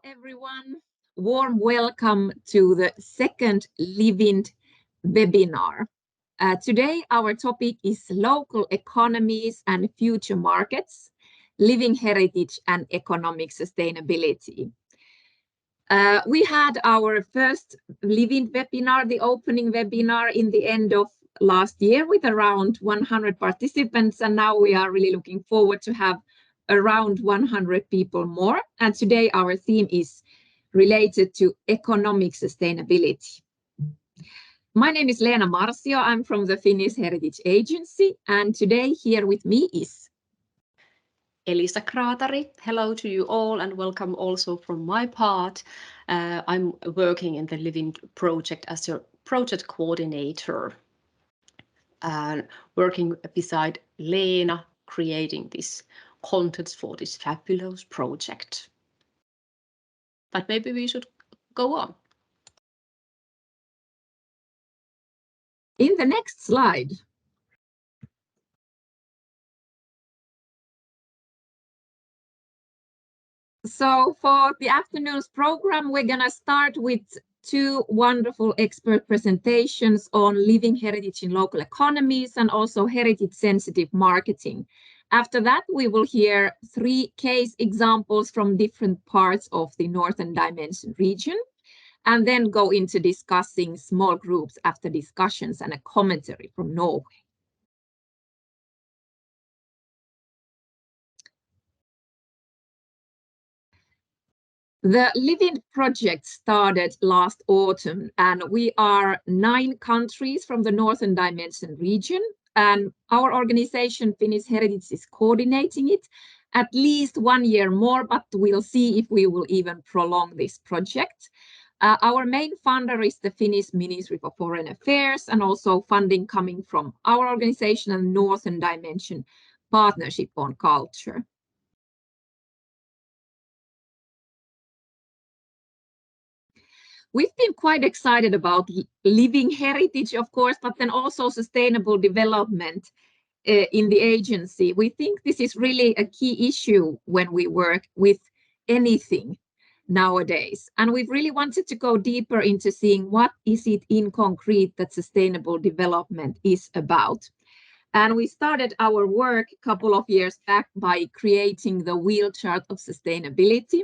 Hello everyone, warm welcome to the second LIVIND webinar. Today our topic is local economies and future markets, living heritage and economic sustainability. We had our first LIVIND webinar, the opening webinar in the end of last year with around 100 participants, and now we are really looking forward to have around 100 people more. And today our theme is related to economic sustainability. My name is Leena Marsio. I'm from the Finnish Heritage Agency, and today here with me is Elisa Kraatari. Hello to you all and welcome also from my part. I'm working in the LIVIND project as a project coordinator and working beside Leena, creating this contents for this fabulous project. But maybe we should go on. in the next slide. So for the afternoon's program, we're going to start with two wonderful expert presentations on living heritage in local economies and also heritage-sensitive marketing. After that, we will hear 3 case examples from different parts of the Northern Dimension region, and then go into discussing small groups after discussions and a commentary from Norway. The LIVIND project started last autumn, and we are 9 countries from the Northern Dimension region, and our organization, Finnish Heritage, is coordinating it at least 1 year more, but we'll see if we will even prolong this project. Our main funder is the Finnish Ministry for Foreign Affairs, and also funding coming from our organization and Northern Dimension Partnership on Culture. We've been quite excited about living heritage, of course, but then also sustainable development in the agency. We think this is really a key issue when we work with anything nowadays. And we've really wanted to go deeper into seeing what is it in concrete that sustainable development is about. And we started our work a couple of years back by creating the wheel chart of sustainability,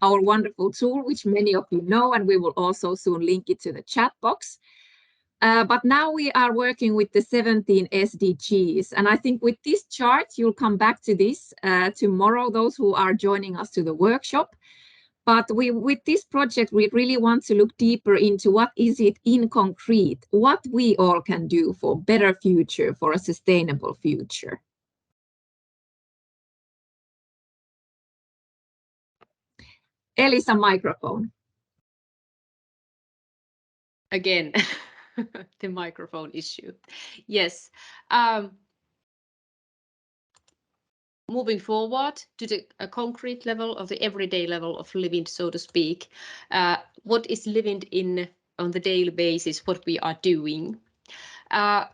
our wonderful tool, which many of you know, and we will also soon link it to the chat box. But now we are working with the 17 SDGs. And I think with this chart, you'll come back to this tomorrow, those who are joining us to the workshop. But with this project, we really want to look deeper into what is it in concrete, what we all can do for a better future, for a sustainable future. Elisa, microphone. Again, the microphone issue. Yes. Moving forward to the concrete level of the everyday level of living, so to speak, what is living in on the daily basis, what we are doing.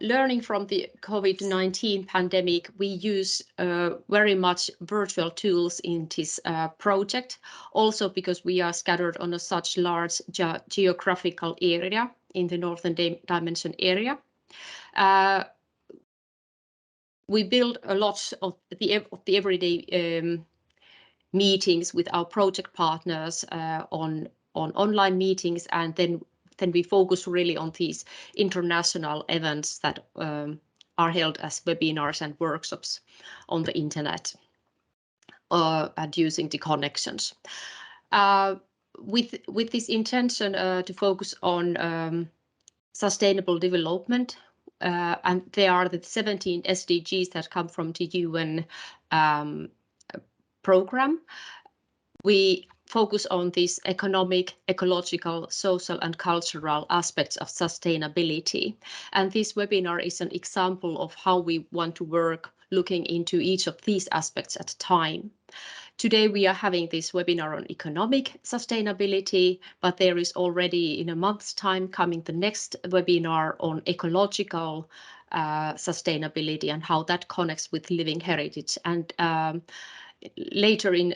Learning from the COVID-19 pandemic, we use very much virtual tools in this project, also because we are scattered on a such large geographical area in the Northern Dimension area. We build a lot of the everyday meetings with our project partners on online meetings, and then we focus really on these international events that are held as webinars and workshops on the internet and using the connections. With this intention to focus on sustainable development, and there are the 17 SDGs that come from the UN program. We focus on these economic, ecological, social and cultural aspects of sustainability. And this webinar is an example of how we want to work looking into each of these aspects at a time. Today we are having this webinar on economic sustainability, but there is already in a month's time coming the next webinar on ecological sustainability and how that connects with living heritage. And later in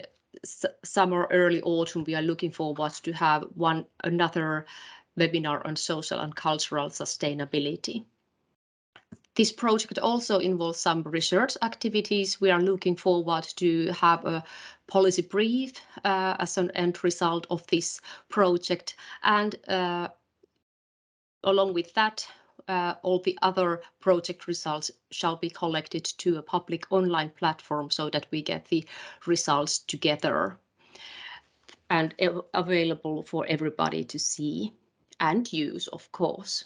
summer, early autumn, we are looking forward to have another webinar on social and cultural sustainability. This project also involves some research activities. We are looking forward to have a policy brief as an end result of this project. And along with that, all the other project results shall be collected to a public online platform so that we get the results together and available for everybody to see and use, of course.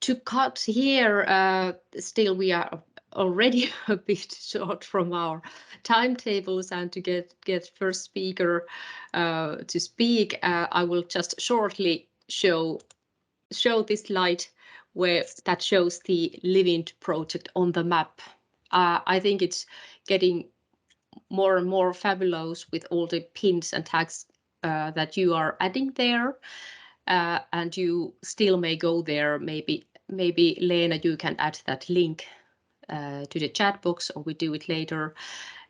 To cut here, still we are already a bit short from our timetables, and to get first speaker to speak, I will just shortly show this slide that shows the LIVIND project on the map. I think it's getting more and more fabulous with all the pins and tags that you are adding there. And you still may go there. Maybe Leena, you can add that link to the chat box, or we do it later.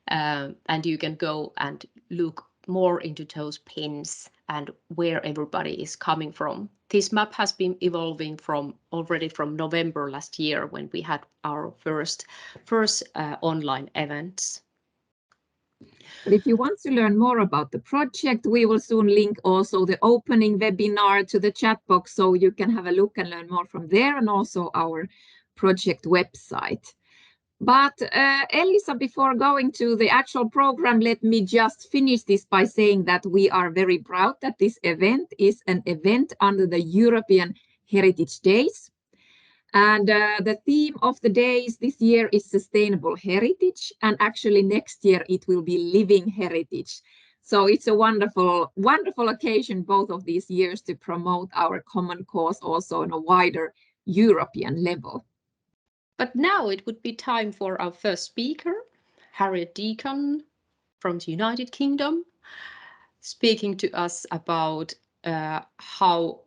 And you can go and look more into those pins and where everybody is coming from. This map has been evolving already from November last year, when we had our first online events. But if you want to learn more about the project, we will soon link also the opening webinar to the chat box, so you can have a look and learn more from there, and also our project website. But Elisa, before going to the actual program, let me just finish this by saying that we are very proud that this event is an event under the European Heritage Days. And the theme of the days this year is sustainable heritage, and actually next year it will be living heritage. So it's a wonderful, wonderful occasion, both of these years, to promote our common cause also on a wider European level. But now it would be time for our first speaker, Harriet Deacon from the United Kingdom, speaking to us about how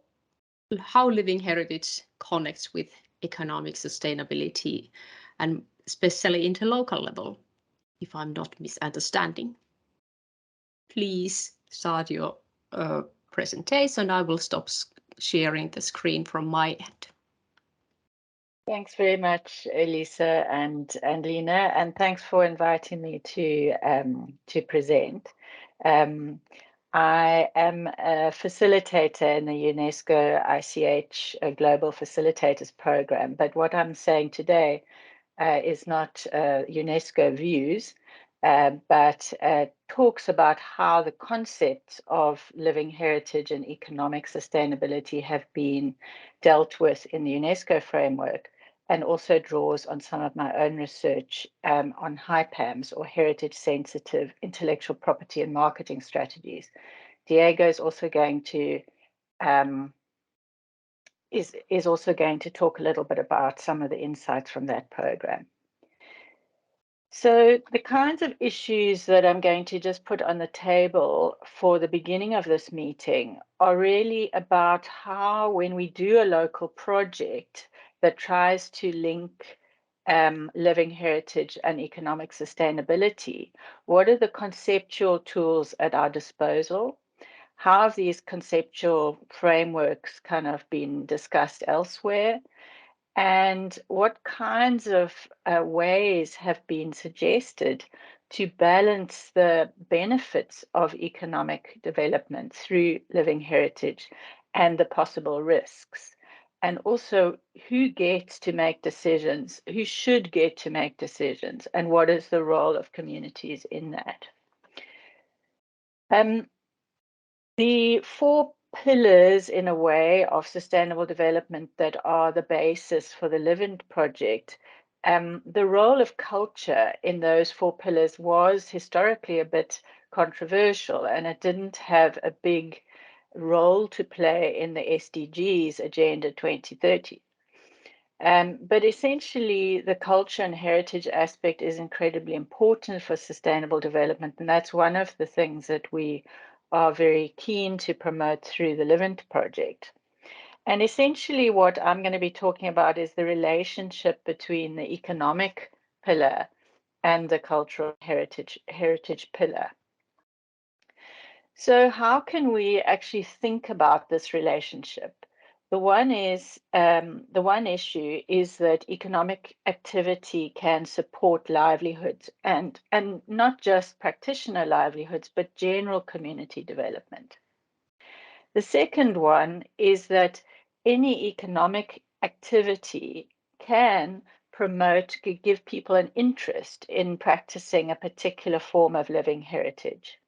living heritage connects with economic sustainability, and especially into local level, if I'm not misunderstanding. Please start your presentation. I will stop sharing the screen from my end. Thanks very much, Elisa and Leena, and thanks for inviting me to present. I am a facilitator in the UNESCO ICH Global Facilitators Program, but what I'm saying today is not UNESCO views, but talks about how the concepts of living heritage and economic sustainability have been dealt with in the UNESCO framework, and also draws on some of my own research on HIPAMs, or heritage-sensitive intellectual property and marketing strategies. Diego is also going to is also going to talk a little bit about some of the insights from that program. So the kinds of issues that I'm going to just put on the table for the beginning of this meeting are really about how, when we do a local project that tries to link living heritage and economic sustainability, what are the conceptual tools at our disposal? How have these conceptual frameworks kind of been discussed elsewhere? And what kinds of ways have been suggested to balance the benefits of economic development through living heritage and the possible risks? And also, who gets to make decisions, who should get to make decisions, and what is the role of communities in that? The four pillars, in a way, of sustainable development that are the basis for the LIVIND project, the role of culture in those four pillars was historically a bit controversial, and it didn't have a big role to play in the SDGs Agenda 2030. But essentially, the culture and heritage aspect is incredibly important for sustainable development, and that's one of the things that we are very keen to promote through the LIVIND project. And essentially what I'm going to be talking about is the relationship between the economic pillar and the cultural heritage pillar. So how can we actually think about this relationship? The one issue is that economic activity can support livelihoods and not just practitioner livelihoods, but general community development. The second one is that any economic activity can give people an interest in practicing a particular form of living heritage.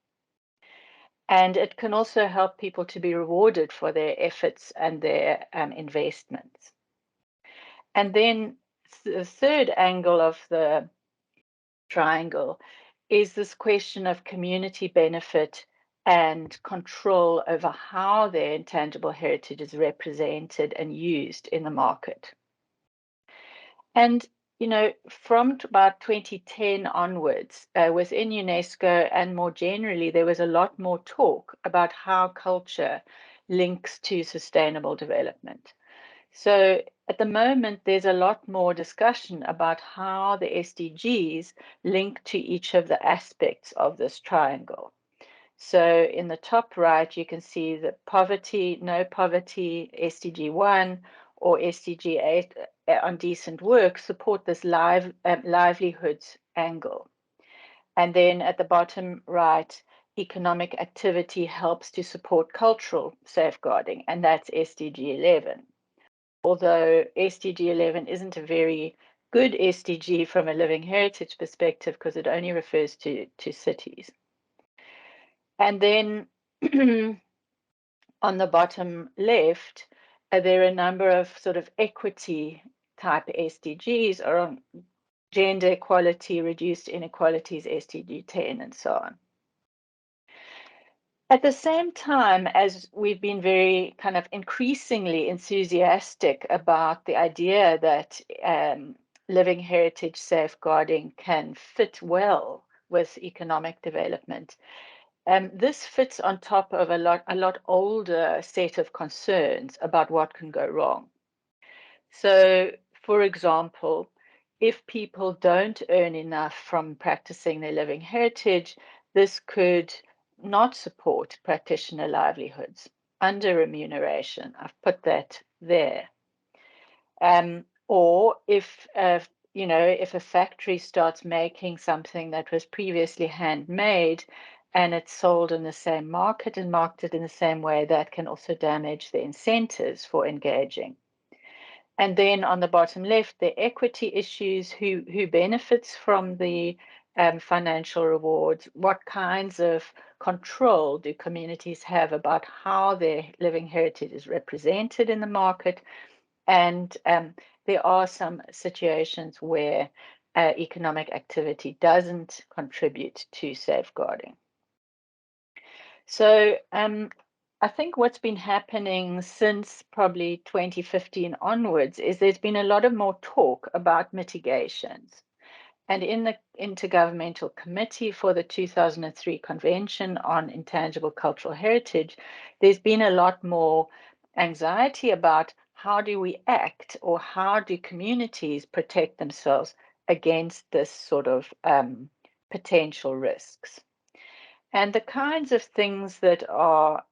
And it can also help people to be rewarded for their efforts and their investments. And then the third angle of the triangle is this question of community benefit and control over how their intangible heritage is represented and used in the market. And you know, from about 2010 onwards, within UNESCO and more generally, there was a lot more talk about how culture links to sustainable development. So at the moment, there's a lot more discussion about how the SDGs link to each of the aspects of this triangle. So in the top right, you can see that poverty, no poverty, SDG 1 or SDG 8 on decent work support this livelihoods angle. And then at the bottom right, economic activity helps to support cultural safeguarding, and that's SDG 11. Although SDG 11 isn't a very good SDG from a living heritage perspective because it only refers to cities. And then on the bottom left, there are a number of sort of equity type SDGs around gender equality, reduced inequalities, SDG 10, and so on. At the same time, as we've been very kind of increasingly enthusiastic about the idea that living heritage safeguarding can fit well with economic development, this fits on top of a lot older set of concerns about what can go wrong. So, for example, if people don't earn enough from practicing their living heritage, this could not support practitioner livelihoods, under remuneration. I've put that there. Or if you know, if a factory starts making something that was previously handmade and it's sold in the same market and marketed in the same way, that can also damage the incentives for engaging. And then on the bottom left, the equity issues, who benefits from the financial rewards, what kinds of control do communities have about how their living heritage is represented in the market, and there are some situations where economic activity doesn't contribute to safeguarding. So I think what's been happening since probably 2015 onwards is there's been a lot of more talk about mitigations. And in the Intergovernmental Committee for the 2003 Convention on Intangible Cultural Heritage, there's been a lot more anxiety about how do we act, or how do communities protect themselves against this sort of potential risks. And the kinds of things that are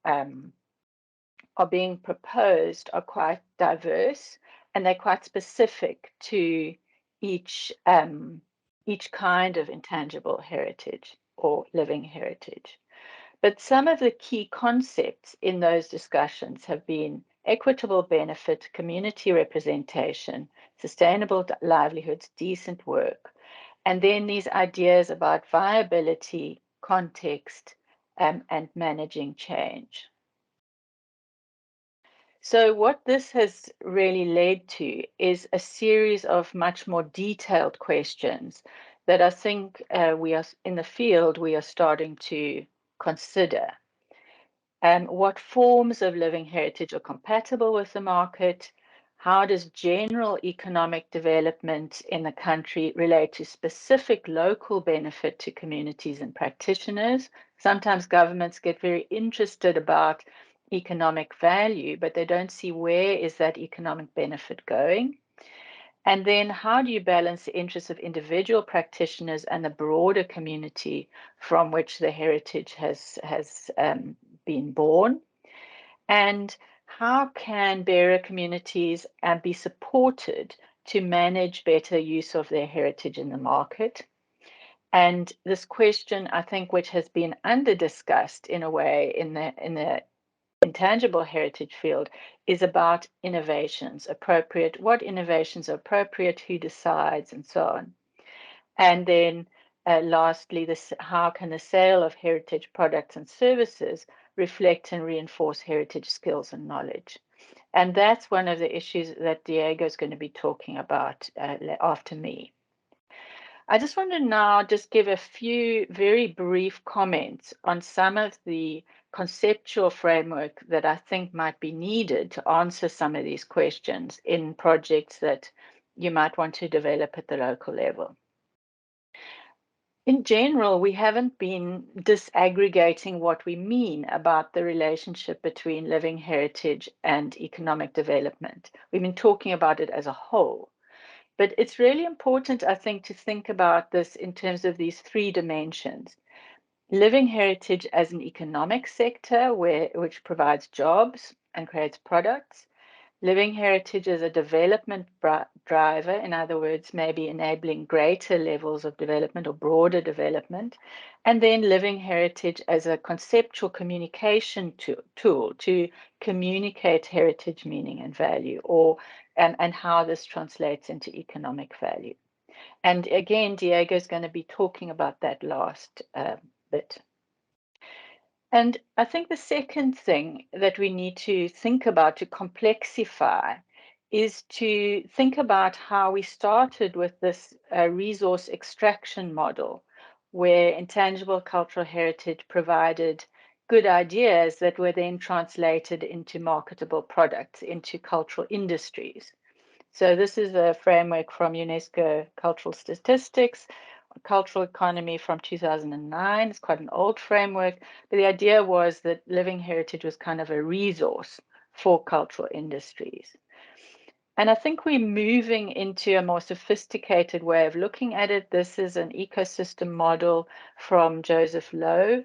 being proposed are quite diverse, and they're quite specific to each kind of intangible heritage or living heritage. But some of the key concepts in those discussions have been equitable benefit, community representation, sustainable livelihoods, decent work, and then these ideas about viability, context, and managing change. So what this has really led to is a series of much more detailed questions that I think we are in the field, we are starting to consider. What forms of living heritage are compatible with the market? How does general economic development in the country relate to specific local benefit to communities and practitioners? Sometimes governments get very interested about economic value, but they don't see where is that economic benefit going. And then how do you balance the interests of individual practitioners and the broader community from which the heritage has been born? And how can bearer communities be supported to manage better use of their heritage in the market? And this question, I think, which has been under-discussed in a way in the intangible heritage field, is about innovations, what innovations are appropriate, who decides, and so on. And then lastly, how can the sale of heritage products and services reflect and reinforce heritage skills and knowledge? And that's one of the issues that Diego is going to be talking about after me. I just want to now just give a few very brief comments on some of the conceptual framework that I think might be needed to answer some of these questions in projects that you might want to develop at the local level. In general, we haven't been disaggregating what we mean about the relationship between living heritage and economic development. We've been talking about it as a whole. But it's really important, I think, to think about this in terms of these three dimensions. Living heritage as an economic sector which provides jobs and creates products. Living heritage as a development driver, in other words, maybe enabling greater levels of development or broader development. And then living heritage as a conceptual communication tool to communicate heritage meaning and value, and how this translates into economic value. And again, Diego is going to be talking about that last bit. And I think the second thing that we need to think about to complexify is to think about how we started with this resource extraction model, where intangible cultural heritage provided good ideas that were then translated into marketable products, into cultural industries. So this is a framework from UNESCO Cultural Statistics, Cultural Economy from 2009. It's quite an old framework, but the idea was that living heritage was kind of a resource for cultural industries. And I think we're moving into a more sophisticated way of looking at it. This is an ecosystem model from Joseph Lowe,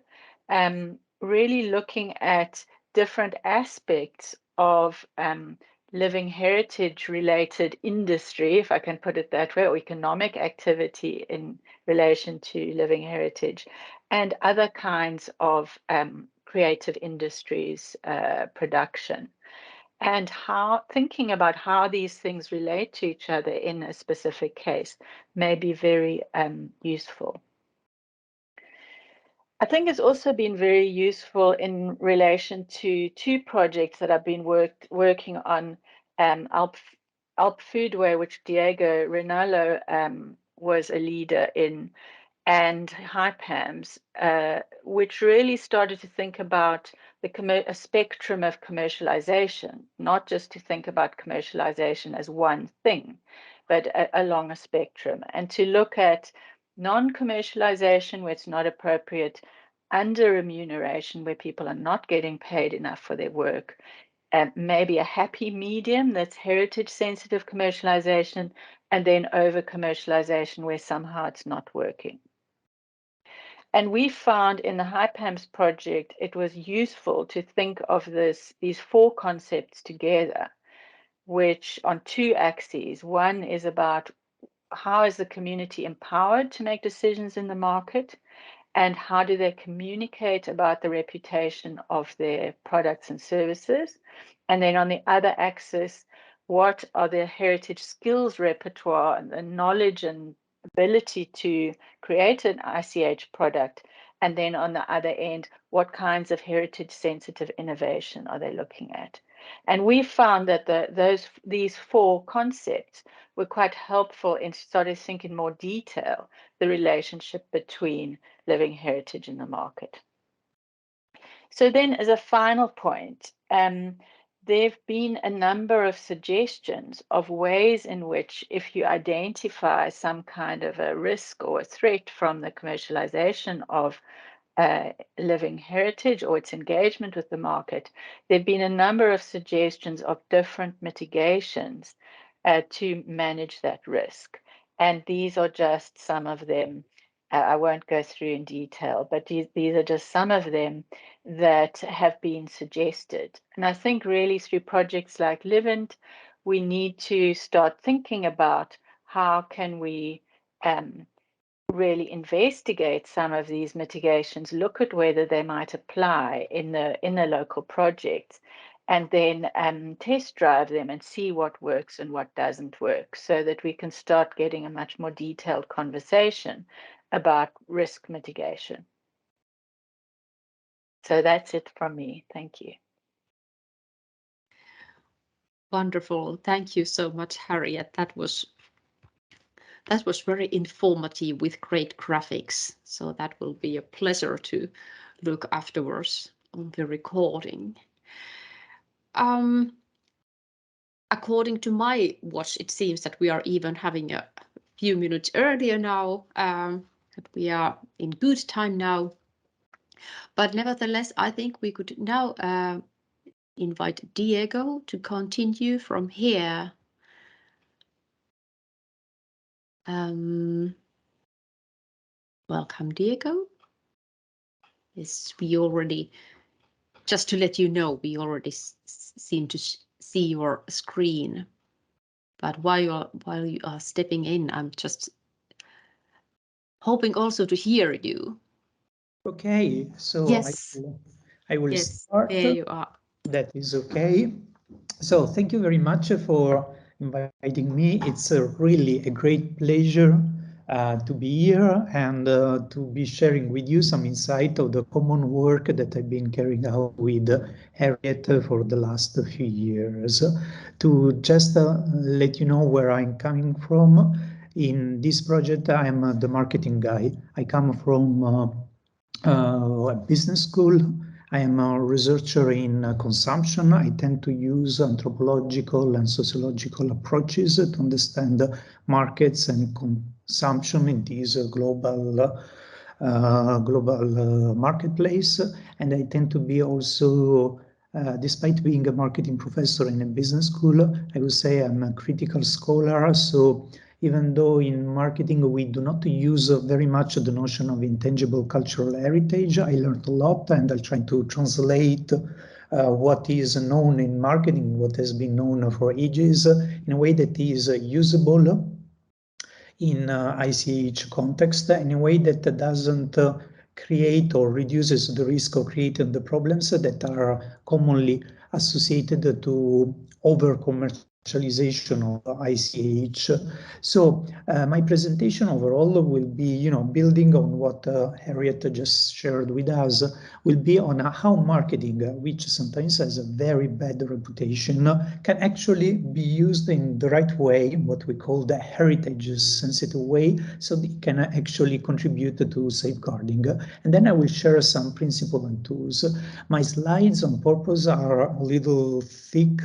really looking at different aspects of living heritage related industry, if I can put it that way, or economic activity in relation to living heritage, and other kinds of creative industries production. And thinking about how these things relate to each other in a specific case may be very useful. I think it's also been very useful in relation to two projects that I've been working on, Alp Foodway, which Diego Rinallo was a leader in, and HiPAMS, which really started to think about a spectrum of commercialization, not just to think about commercialization as one thing, but along a spectrum, and to look at non-commercialization where it's not appropriate, under remuneration where people are not getting paid enough for their work, and maybe a happy medium that's heritage sensitive commercialization, and then over commercialization where somehow it's not working. And we found in the HiPAMS project, it was useful to think of these four concepts together, which on two axes. One is about how is the community empowered to make decisions in the market, and how do they communicate about the reputation of their products and services. And then on the other axis, what are their heritage skills repertoire and the knowledge and ability to create an ICH product. And then on the other end, what kinds of heritage sensitive innovation are they looking at? And we found that these four concepts were quite helpful in starting to think in more detail the relationship between living heritage and the market. So then as a final point, there have been a number of suggestions of ways in which, if you identify some kind of a risk or a threat from the commercialization of living heritage or its engagement with the market, there have been a number of suggestions of different mitigations to manage that risk. And these are just some of them. I won't go through in detail, but these are just some of them that have been suggested. And I think really through projects like LIVIND, we need to start thinking about how can we really investigate some of these mitigations, look at whether they might apply in the local projects, and then test drive them and see what works and what doesn't work, so that we can start getting a much more detailed conversation about risk mitigation. So that's it from me. Thank you. Wonderful. Thank you so much, Harriet. That was very informative with great graphics. So that will be a pleasure to look afterwards on the recording. According to my watch, it seems that we are even having a few minutes earlier now, that we are in good time now. But nevertheless, I think we could now invite Diego to continue from here. Welcome, Diego. Yes, we already, just to let you know, we already seem to see your screen. But while you are stepping in, I'm just hoping also to hear you. Okay, so yes, I will start. There you are. That is okay. So thank you very much for inviting me. It's really a great pleasure to be here and to be sharing with you some insight of the common work that I've been carrying out with Harriet for the last few years. To just let you know where I'm coming from, in this project I'm the marketing guy. I come from a business school. I am a researcher in consumption. I tend to use anthropological and sociological approaches to understand markets and consumption in this global marketplace. And I tend to be also, despite being a marketing professor in a business school, I would say I'm a critical scholar. So even though in marketing we do not use very much the notion of intangible cultural heritage, I learned a lot, and I'll try to translate what is known in marketing, what has been known for ages, in a way that is usable in ICH context, in a way that doesn't create or reduces the risk of creating the problems that are commonly associated to over-commercialization of ICH. So my presentation overall will be, building on what Harriet just shared with us, will be on how marketing, which sometimes has a very bad reputation, can actually be used in the right way, what we call the heritage-sensitive way, so it can actually contribute to safeguarding. And then I will share some principles and tools. My slides on purpose are a little thick,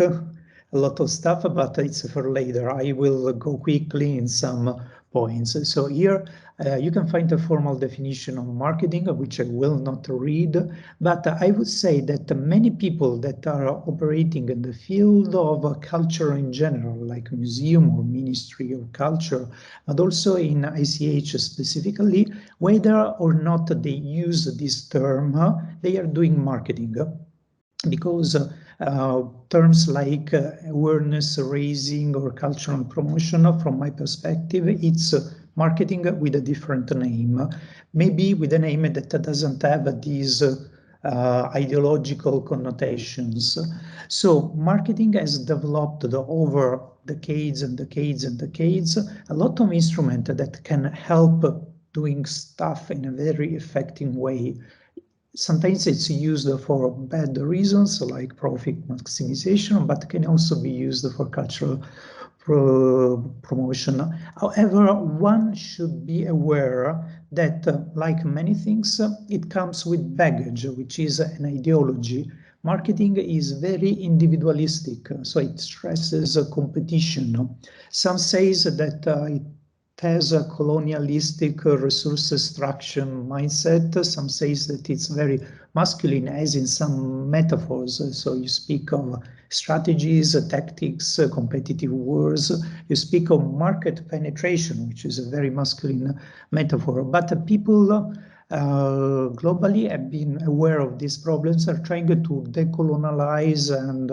a lot of stuff, but it's for later. I will go quickly in some points. So here you can find a formal definition of marketing, which I will not read, but I would say that many people that are operating in the field of culture in general, like museum or Ministry of Culture, but also in ICH specifically, whether or not they use this term, they are doing marketing. Because terms like awareness raising or cultural promotion, from my perspective, it's marketing with a different name, maybe with a name that doesn't have these ideological connotations. So marketing has developed over decades and decades and decades a lot of instruments that can help doing stuff in a very effective way. Sometimes it's used for bad reasons, like profit maximization, but can also be used for cultural promotion. However, one should be aware that, like many things, it comes with baggage, which is an ideology. Marketing is very individualistic, so it stresses competition. Some say that it has a colonialistic resource extraction mindset. Some says that it's very masculine, as in some metaphors. So you speak of strategies, tactics, competitive wars. You speak of market penetration, which is a very masculine metaphor. But people globally have been aware of these problems, are trying to decolonialize and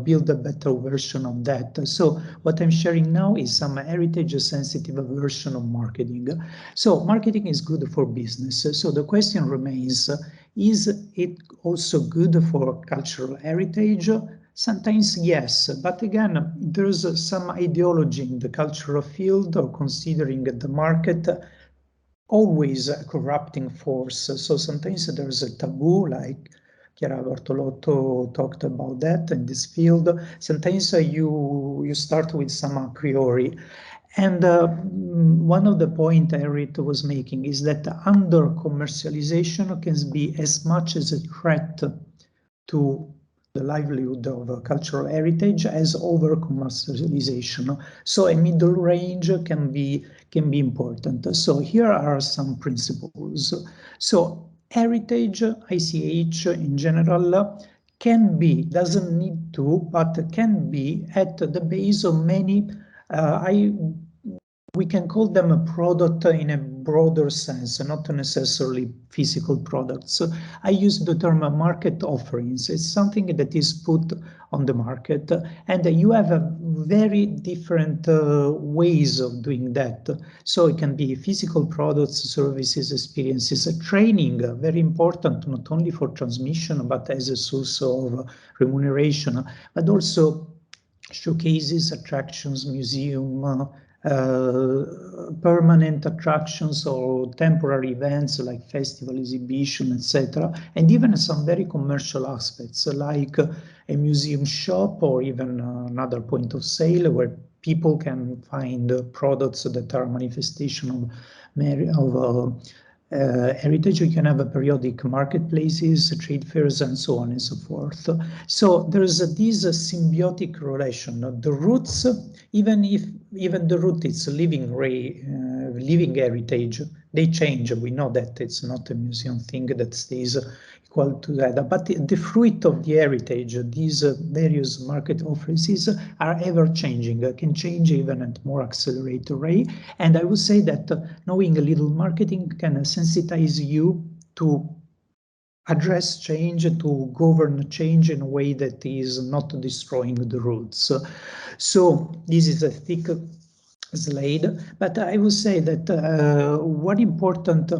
build a better version of that. So what I'm sharing now is some heritage-sensitive version of marketing. So marketing is good for business. So the question remains, is it also good for cultural heritage? Sometimes yes, but again, there's some ideology in the cultural field of considering the market always a corrupting force. So sometimes there's a taboo, like Chiara Bortolotto talked about that in this field. Sometimes you start with some a priori. And one of the points Harriet was making is that under commercialization can be as much as a threat to the livelihood of cultural heritage as over commercialization. So a middle range can be important. So here are some principles. So heritage, ICH in general, can be, doesn't need to, but can be at the base of many, we can call them a product in a broader sense, not necessarily physical products. So I use the term market offerings. It's something that is put on the market, and you have a very different ways of doing that. So it can be physical products, services, experiences, training, very important, not only for transmission, but as a source of remuneration, but also showcases, attractions, museum, permanent attractions or temporary events like festival, exhibition, etc., and even some very commercial aspects like a museum shop or even another point of sale where people can find products that are manifestation of heritage. You can have a periodic marketplaces, trade fairs, and so on and so forth. So there's this symbiotic relation. The roots, even the root is living heritage, they change. We know that it's not a museum thing that stays equal to that. But the fruit of the heritage, these various market offerings are ever changing, can change even at more accelerated rate. And I would say that knowing a little marketing can sensitize you to address change, to govern change in a way that is not destroying the roots. So this is a thick slide, but I would say that one important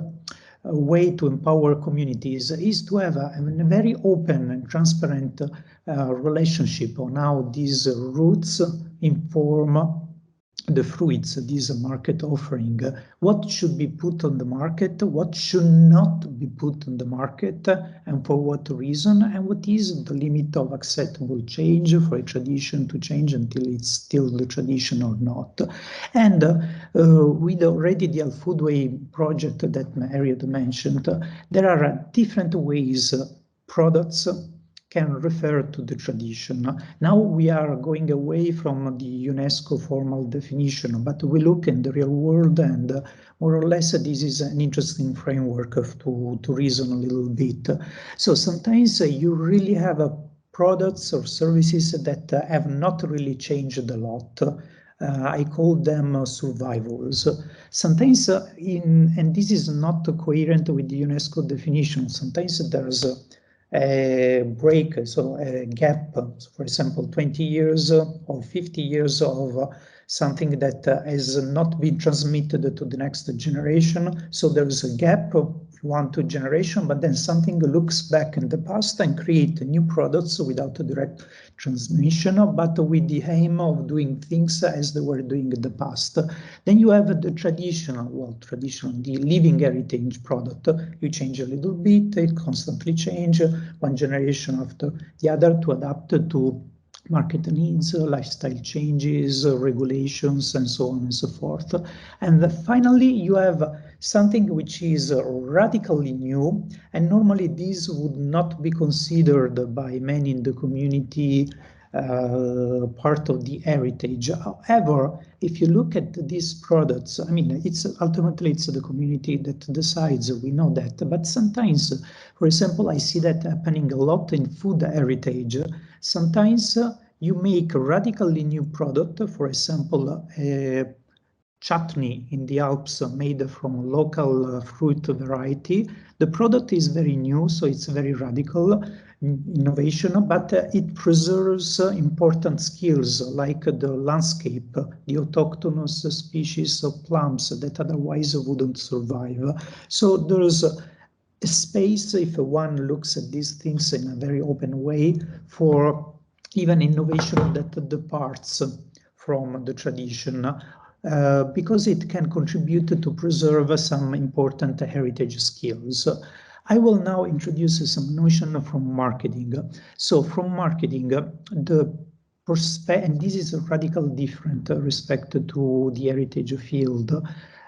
way to empower communities is to have a very open and transparent relationship on how these roots inform the fruits, this market offering. What should be put on the market, what should not be put on the market, and for what reason, and what is the limit of acceptable change for a tradition to change until it's still the tradition or not. And with already the Foodway project that Harriet mentioned, there are different ways products can refer to the tradition. Now we are going away from the UNESCO formal definition, but we look in the real world, and more or less this is an interesting framework to reason a little bit. So sometimes you really have products or services that have not really changed a lot. I call them survivals. Sometimes, and this is not coherent with the UNESCO definition, sometimes there's a break, so a gap, so for example, 20 years or 50 years of something that has not been transmitted to the next generation. So there is a gap of 1-2 generations, but then something looks back in the past and create new products without a direct transmission, but with the aim of doing things as they were doing in the past. Then you have the traditional, the living heritage product. You change a little bit, it constantly changes one generation after the other to adapt to market needs, lifestyle changes, regulations, and so on and so forth. And finally, you have something which is radically new, and normally this would not be considered by many in the community part of the heritage. However, if you look at these products, I mean, ultimately it's the community that decides, we know that, but sometimes, for example, I see that happening a lot in food heritage. Sometimes you make a radically new product, for example, a chutney in the Alps made from local fruit variety. The product is very new, so it's very radical innovation, but it preserves important skills like the landscape, the autochthonous species of plants that otherwise wouldn't survive. So there's a space, if one looks at these things in a very open way, for even innovation that departs from the tradition, because it can contribute to preserve some important heritage skills. I will now introduce some notion from marketing. So from marketing, and this is a radical different respect to the heritage field.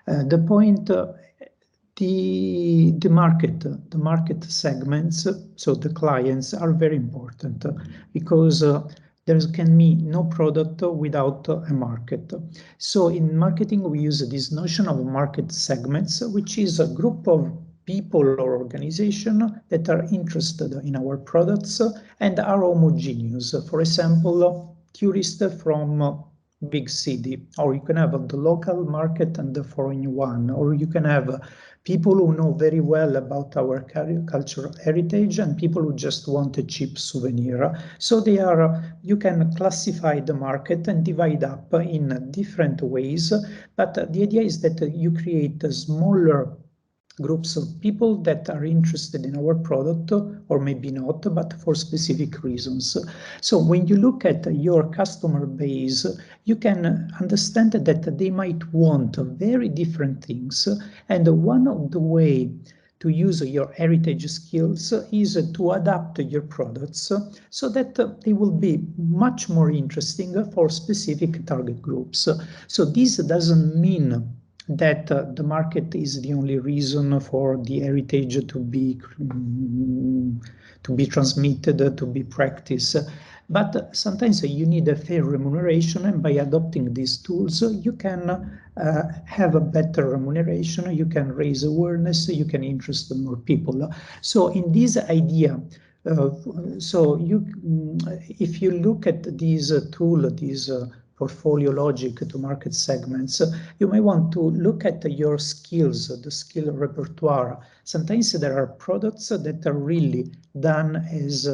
The point, the market segments, so the clients are very important, because there can be no product without a market. So in marketing, we use this notion of market segments, which is a group of people or organization that are interested in our products and are homogeneous. For example, tourists from big city, or you can have the local market and the foreign one, or you can have people who know very well about our cultural heritage and people who just want a cheap souvenir. So they are, you can classify the market and divide up in different ways, but the idea is that you create a smaller groups of people that are interested in our product, or maybe not, but for specific reasons. So when you look at your customer base, you can understand that they might want very different things. And one of the way to use your heritage skills is to adapt your products so that they will be much more interesting for specific target groups. So this doesn't mean that the market is the only reason for the heritage to be transmitted, to be practiced. But sometimes you need a fair remuneration, and by adopting these tools, you can have a better remuneration, you can raise awareness, you can interest more people. So in this idea, if you look at this tool, this portfolio logic to market segments, you may want to look at your skills, the skill repertoire. Sometimes there are products that are really done as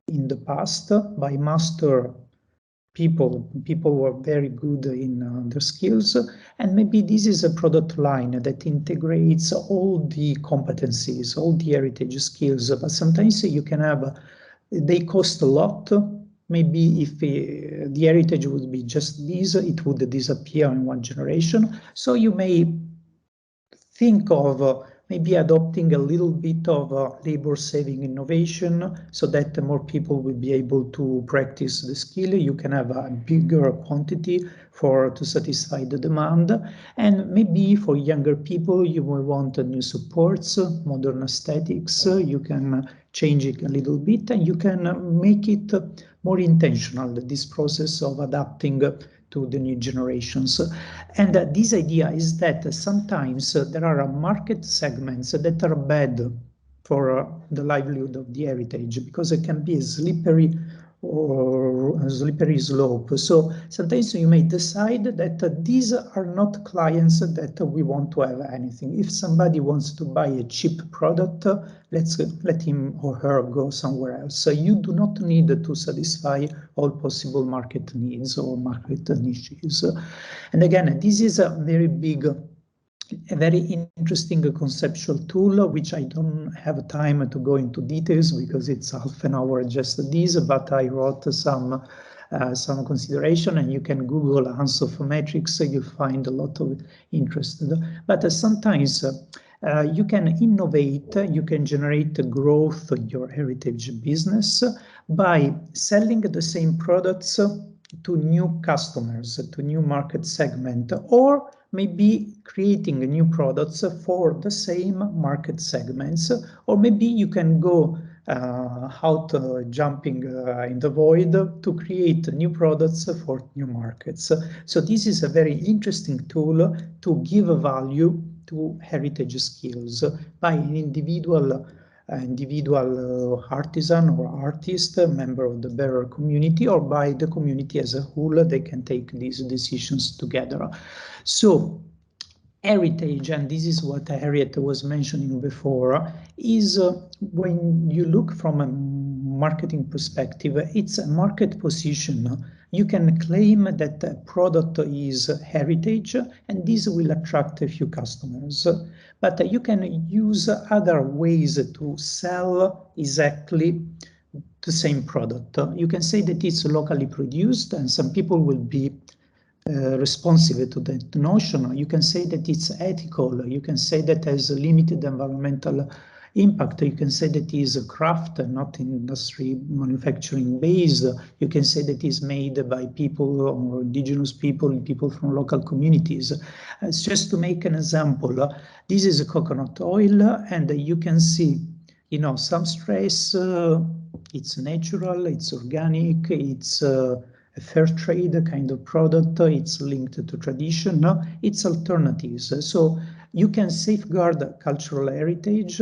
in the past by master people who are very good in their skills, and maybe this is a product line that integrates all the competencies, all the heritage skills, but sometimes you can have, they cost a lot. Maybe if the heritage would be just this, it would disappear in one generation. So you may think of maybe adopting a little bit of labor-saving innovation so that more people will be able to practice the skill. You can have a bigger quantity to satisfy the demand. And maybe for younger people, you will want new supports, modern aesthetics. You can change it a little bit, and you can make it more intentional, this process of adapting to the new generations. And this idea is that sometimes there are market segments that are bad for the livelihood of the heritage, because it can be a slippery slope. So sometimes you may decide that these are not clients that we want to have anything. If somebody wants to buy a cheap product, let's let him or her go somewhere else. So you do not need to satisfy all possible market needs or market niches. And again, this is a very big, a very interesting conceptual tool, which I don't have time to go into details because it's half an hour just this, but I wrote some consideration, and you can Google Ansoff metrics, you'll find a lot of interest. But sometimes you can innovate, you can generate growth in your heritage business by selling the same products to new customers, to new market segment, or maybe creating new products for the same market segments, or maybe you can go out jumping in the void to create new products for new markets. So this is a very interesting tool to give value to heritage skills by an individual artisan or artist, a member of the bearer community, or by the community as a whole. They can take these decisions together. So heritage, and this is what Harriet was mentioning before, is when you look from a marketing perspective, it's a market position. You can claim that a product is heritage, and this will attract a few customers. But you can use other ways to sell exactly the same product. You can say that it's locally produced, and some people will be responsive to that notion. You can say that it's ethical. You can say that has a limited environmental impact. You can say that is a craft, not industry manufacturing base. You can say that is made by people or indigenous people, people from local communities. It's just to make an example. This is a coconut oil, and you can see, you know, some stress. It's natural, it's organic, it's a fair trade kind of product, it's linked to tradition, it's alternatives. So you can safeguard cultural heritage,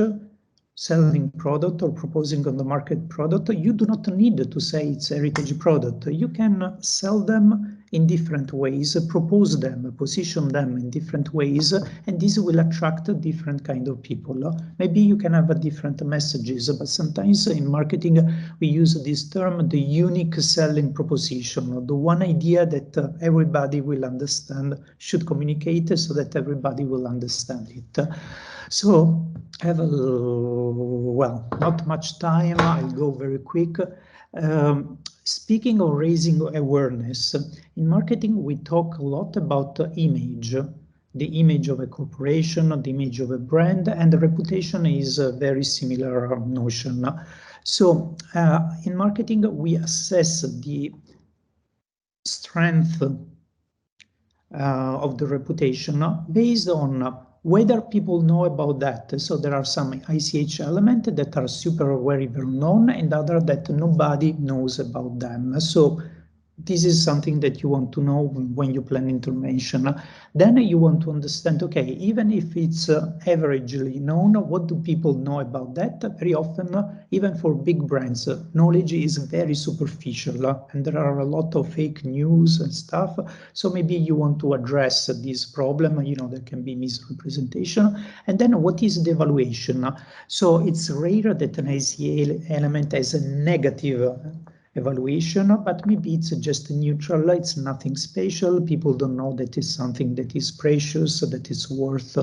selling product or proposing on the market product. You do not need to say it's heritage product. You can sell them in different ways, propose them, position them in different ways, and this will attract different kind of people. Maybe you can have different messages, but sometimes in marketing we use this term, the unique selling proposition, the one idea that everybody will understand, should communicate so that everybody will understand it. So I have well, not much time, I'll go very quick. Speaking of raising awareness, in marketing we talk a lot about image, the image of a corporation, the image of a brand, and the reputation is a very similar notion. So in marketing we assess the strength of the reputation based on whether people know about that. So there are some ICH elements that are super very well known and other that nobody knows about them. So this is something that you want to know when you plan intervention. Then you want to understand, okay, even if it's averagely known, what do people know about that? Very often, even for big brands, knowledge is very superficial, and there are a lot of fake news and stuff. So maybe you want to address this problem, you know, there can be misrepresentation. And then what is the evaluation? So it's rare that an ICA element has a negative evaluation, but maybe it's just neutral, it's nothing special, people don't know that it's something that is precious, that is worth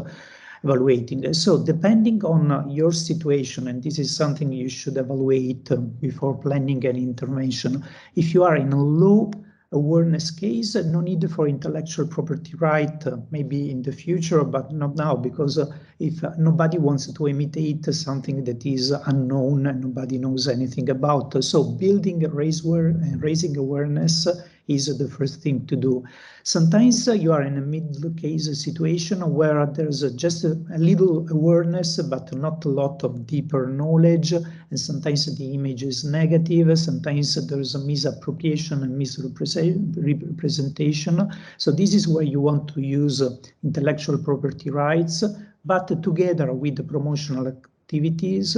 evaluating. So depending on your situation, and this is something you should evaluate before planning an intervention, if you are in a low awareness case, no need for intellectual property right, maybe in the future, but not now, because if nobody wants to imitate something that is unknown and nobody knows anything about. So building raising awareness is the first thing to do. Sometimes you are in a middle case situation where there's just a little awareness, but not a lot of deeper knowledge. And sometimes the image is negative. Sometimes there's a misappropriation and misrepresentation. So this is where you want to use intellectual property rights, but together with the promotional activities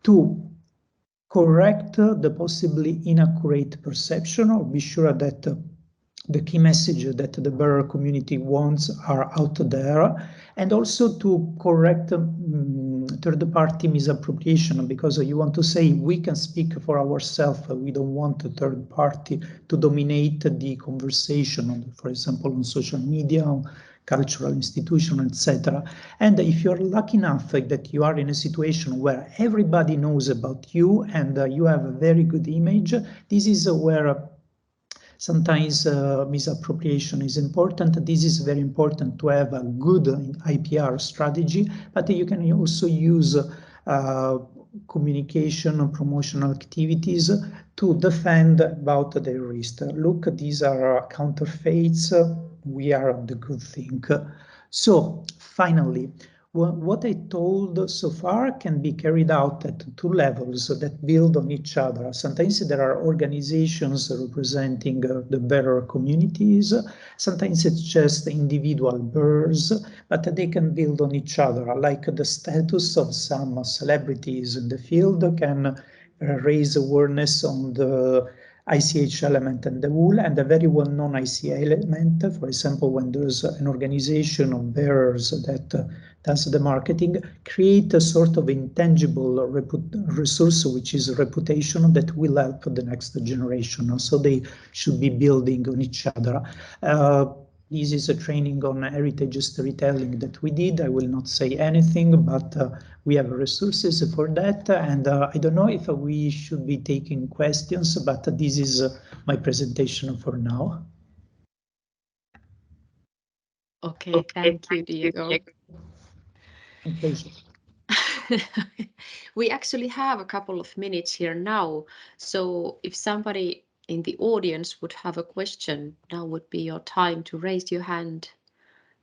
to correct the possibly inaccurate perception, or be sure that the key message that the bearer community wants are out there, and also to correct third-party misappropriation, because you want to say we can speak for ourselves, we don't want a third party to dominate the conversation, for example, on social media, cultural institution, etc. And if you're lucky enough that you are in a situation where everybody knows about you and you have a very good image, this is where sometimes misappropriation is important. This is very important to have a good IPR strategy, but you can also use communication and promotional activities to defend about the risk. Look, these are counterfeits. We are the good thing. So finally, what I told so far can be carried out at two levels that build on each other. Sometimes there are organizations representing the better communities. Sometimes it's just individual birds, but they can build on each other. Like the status of some celebrities in the field can raise awareness on the ICH element and the wool, and a very well-known ICH element, for example, when there's an organization of bearers that does the marketing, create a sort of intangible resource, which is reputation, that will help the next generation. So they should be building on each other. This is a training on heritage storytelling that we did. I will not say anything, but we have resources for that. And I don't know if we should be taking questions, but this is my presentation for now. Okay, thank you, Diego. My pleasure. We actually have a couple of minutes here now. So if somebody in the audience would have a question, now would be your time to raise your hand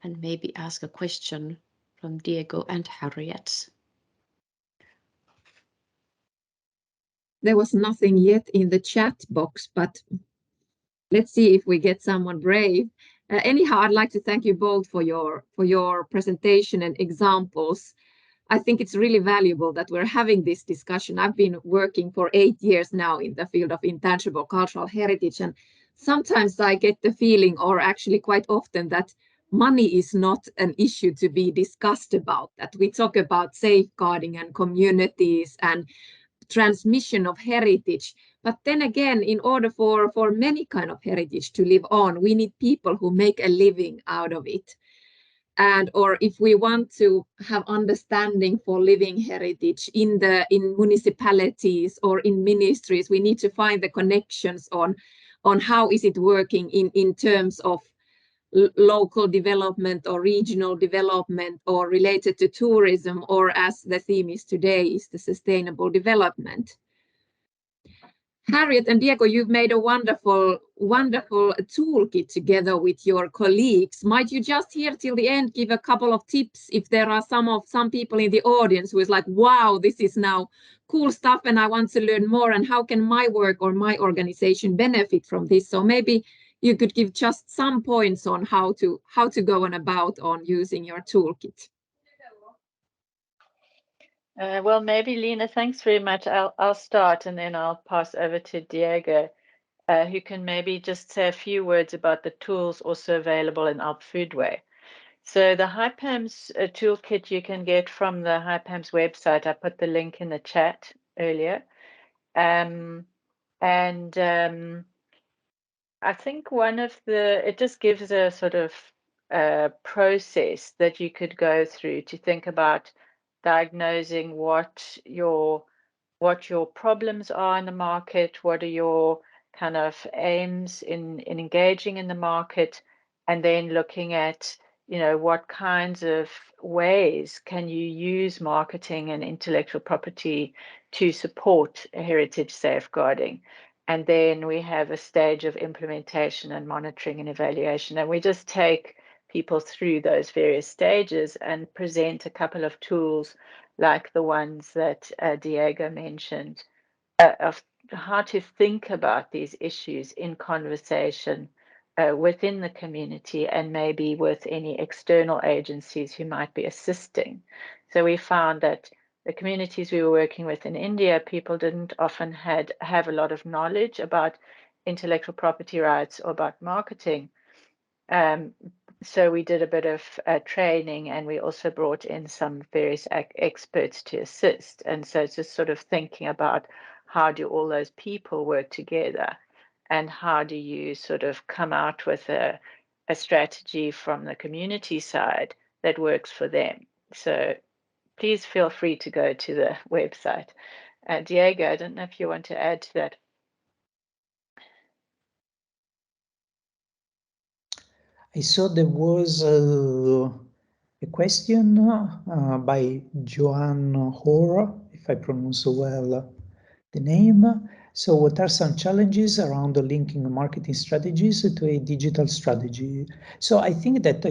and maybe ask a question from Diego and Harriet. There was nothing yet in the chat box, but let's see if we get someone brave. Anyhow, I'd like to thank you both for your presentation and examples. I think it's really valuable that we're having this discussion. I've been working for 8 years now in the field of intangible cultural heritage, and sometimes I get the feeling, or actually quite often, that money is not an issue to be discussed about, that we talk about safeguarding and communities and transmission of heritage. But then again, in order for many kind of heritage to live on, we need people who make a living out of it. And or if we want to have understanding for living heritage in municipalities or in ministries, we need to find the connections on how is it working in terms of local development or regional development, or related to tourism, or as the theme is today, is the sustainable development. Harriet and Diego, you've made a wonderful toolkit together with your colleagues. Might you just here till the end give a couple of tips if there are some people in the audience who is like, wow, this is now cool stuff and I want to learn more, and how can my work or my organization benefit from this? So maybe you could give just some points on how to go on about on using your toolkit. Well, maybe Leena, thanks very much. I'll start and then I'll pass over to Diego, who can maybe just say a few words about the tools also available in Alp Foodway. So the HiPAMS toolkit you can get from the HiPAMS website. I put the link in the chat earlier. I think it just gives a sort of process that you could go through to think about diagnosing what your problems are in the market, what are your kind of aims in engaging in the market, and then looking at, what kinds of ways can you use marketing and intellectual property to support heritage safeguarding. And then we have a stage of implementation and monitoring and evaluation. And we just take people through those various stages and present a couple of tools like the ones that Diego mentioned, of how to think about these issues in conversation within the community and maybe with any external agencies who might be assisting. So we found that the communities we were working with in India, people didn't often have a lot of knowledge about intellectual property rights or about marketing. So we did a bit of training, and we also brought in some various experts to assist. And so it's just sort of thinking about how do all those people work together, and how do you sort of come out with a strategy from the community side that works for them. So please feel free to go to the website. Diego, I don't know if you want to add to that. I saw there was a question by Joan Hoare, if I pronounce well the name. So what are some challenges around the linking marketing strategies to a digital strategy? So I think that,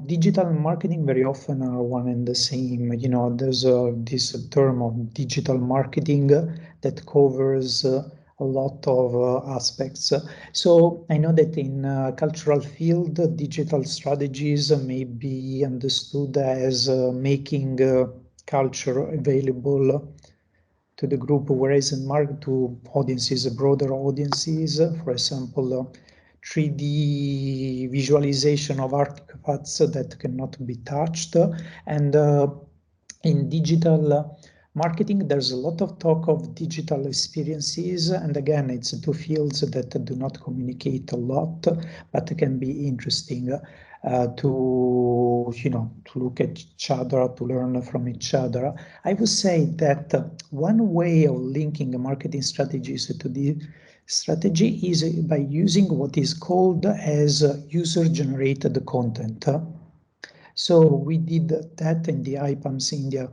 digital and marketing very often are one and the same. There's this term of digital marketing that covers a lot of aspects. So I know that in cultural field, digital strategies may be understood as making culture available to the group, whereas in market to audiences, broader audiences, for example, 3D visualization of artifacts that cannot be touched. And in digital marketing, there's a lot of talk of digital experiences. And again, it's two fields that do not communicate a lot, but can be interesting. To look at each other, to learn from each other. I would say that one way of linking marketing strategies to the strategy is by using what is called as user-generated content. So we did that in the IPAMS India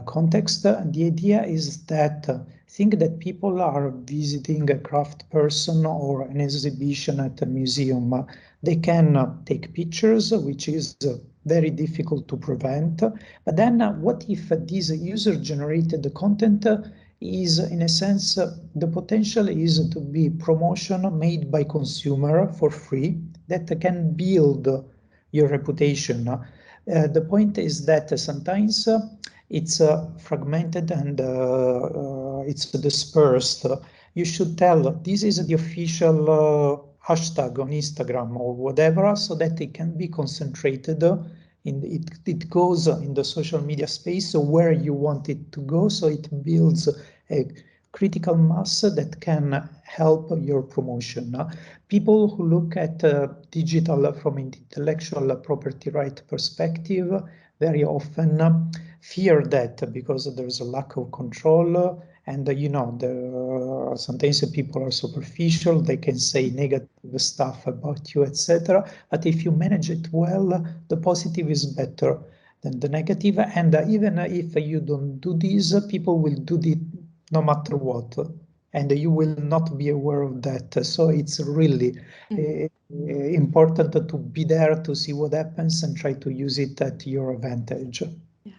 context. And the idea is that think that people are visiting a craft person or an exhibition at a museum. They can take pictures, which is very difficult to prevent. But then what if this user-generated content is, in a sense, the potential is to be promotion made by consumer for free that can build your reputation. The point is that sometimes it's fragmented and it's dispersed. You should tell this is the official hashtag on Instagram or whatever, so that it can be concentrated it goes in the social media space where you want it to go, so it builds a critical mass that can help your promotion. People who look at digital from an intellectual property right perspective very often fear that because there's a lack of control and sometimes people are superficial, they can say negative stuff about you, etc. But if you manage it well, the positive is better than the negative. And even if you don't do this, people will do it no matter what. And you will not be aware of that. So it's really important to be there to see what happens and try to use it at your advantage. Yeah.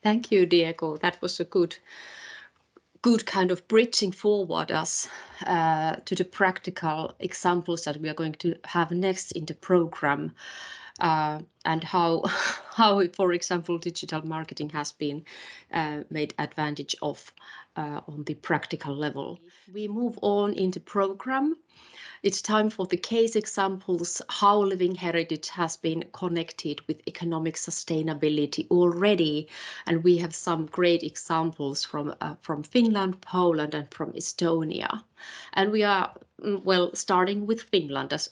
Thank you, Diego. That was a good kind of bridging forward us to the practical examples that we are going to have next in the program, and how, for example, digital marketing has been made advantage of on the practical level. We move on in the program. It's time for the case examples, how living heritage has been connected with economic sustainability already. And we have some great examples from Finland, Poland, and from Estonia. And we are, starting with Finland as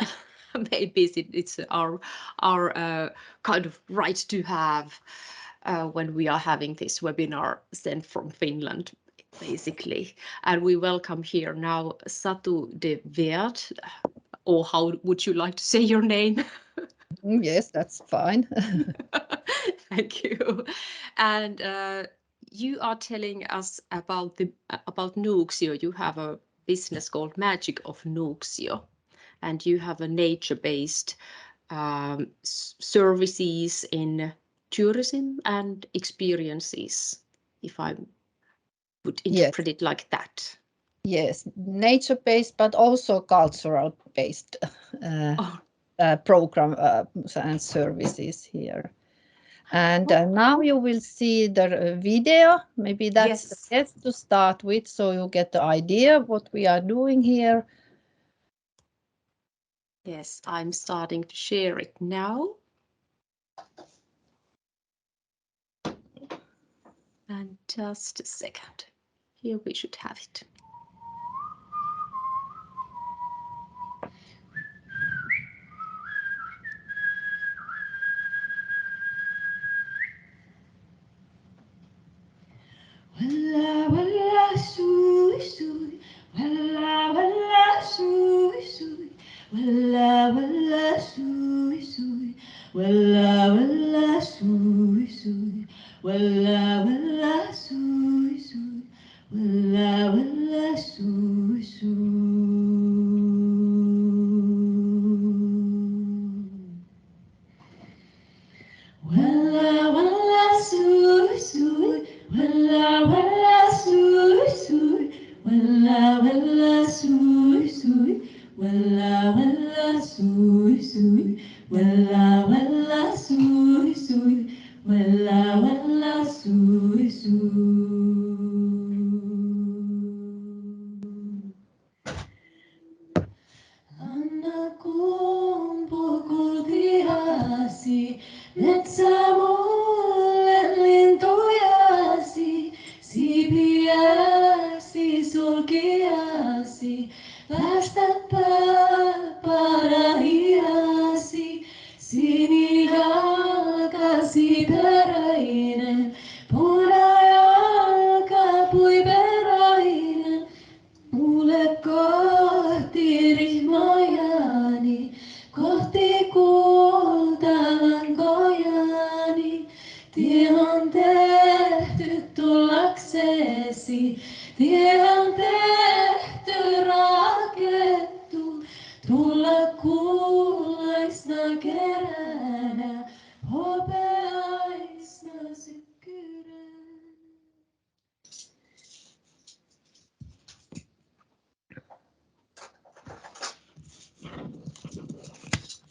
maybe it's our kind of right to have when we are having this webinar sent from Finland, basically. And we welcome here now Satu de Veerd, or how would you like to say your name? Yes, that's fine. Thank you. And you are telling us about Nuuksio. You have a business called Magic of Nuuksio, and you have a nature-based services in tourism and experiences, if I would interpret it like that. Yes, nature-based, but also cultural-based program and services here. And now you will see the video. Maybe that's the best to start with, so you get the idea of what we are doing here. Yes, I'm starting to share it now. And just a second. Here we should have it. Walla walla sui sui, walla walla sui sui, walla walla sui sui, walla walla sui sui, walla walla sui sui, walla walla.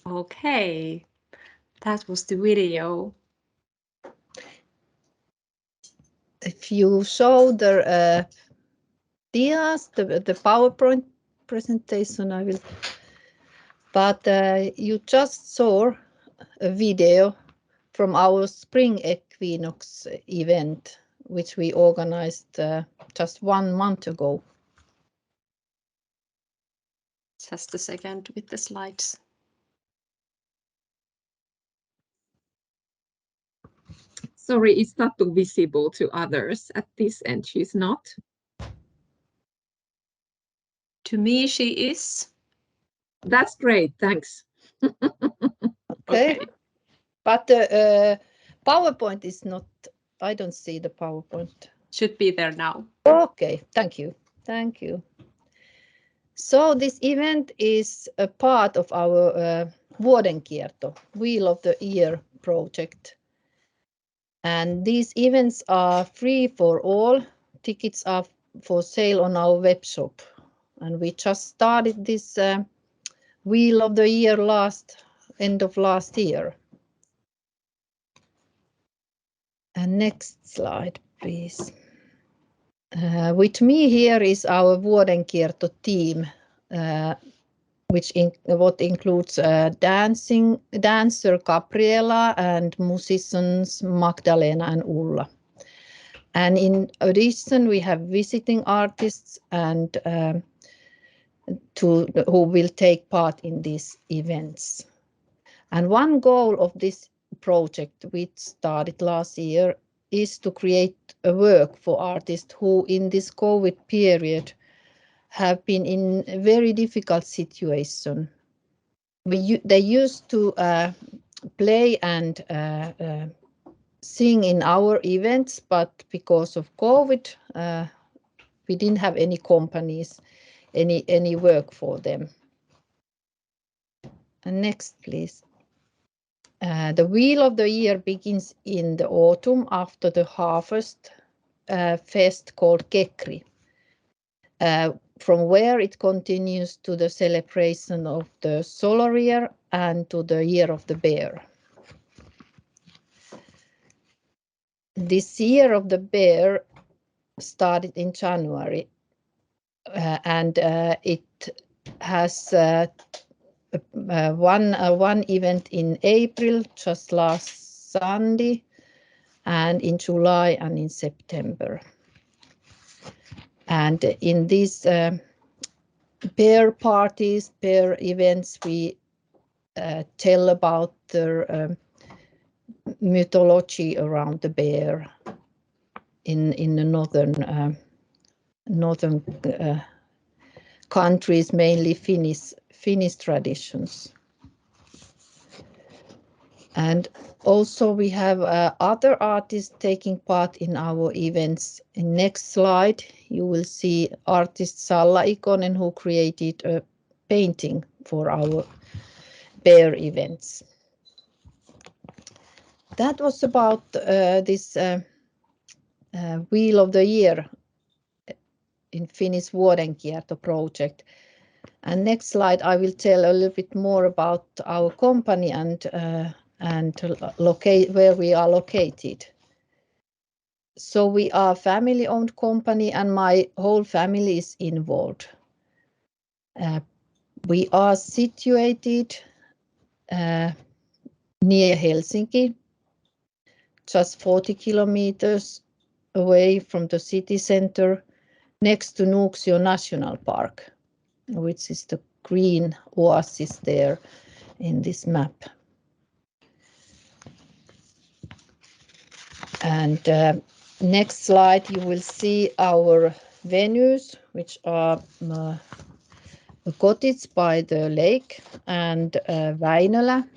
Okay, that was the video. If you show the dias, the PowerPoint presentation, I will. But you just saw a video from our spring equinox event, which we organized just 1 month ago. Just a second with the slides. Sorry, is Satu visible to others at this end? She's not. To me, she is. That's great, thanks. Okay. But the PowerPoint is not, I don't see the PowerPoint. Should be there now. Okay, thank you. Thank you. So this event is a part of our Vuodenkierto, Wheel of the Year project. And these events are free for all. Tickets are for sale on our web shop. And we just started this Wheel of the Year end of last year. And next slide, please. With me here is our Vuodenkierto team, what includes dancer Gabriela and musicians Magdalena and Ulla. And in addition, we have visiting artists and who will take part in these events. And one goal of this project, which started last year, is to create a work for artists who in this COVID period have been in a very difficult situation. They used to play and sing in our events, but because of COVID, we didn't have any companies, any work for them. And next, please. The Wheel of the Year begins in the autumn after the harvest fest called Kekri, from where it continues to the celebration of the solar year and to the Year of the Bear. This Year of the Bear started in January and it has one event in April, just last Sunday, and in July and in September. And in these bear parties, bear events, we tell about the mythology around the bear in the northern countries, mainly Finnish traditions. And also we have other artists taking part in our events. In next slide, you will see artist Salla Ikonen, who created a painting for our bear events. That was about this Wheel of the Year in Finnish Vuodenkierto project. And next slide, I will tell a little bit more about our company and where we are located. So we are a family-owned company, and my whole family is involved. We are situated near Helsinki, just 40 kilometers away from the city center, next to Nuuksio National Park, which is the green oasis there in this map. And next slide, you will see our venues, which are a cottage by the lake and Väinölä,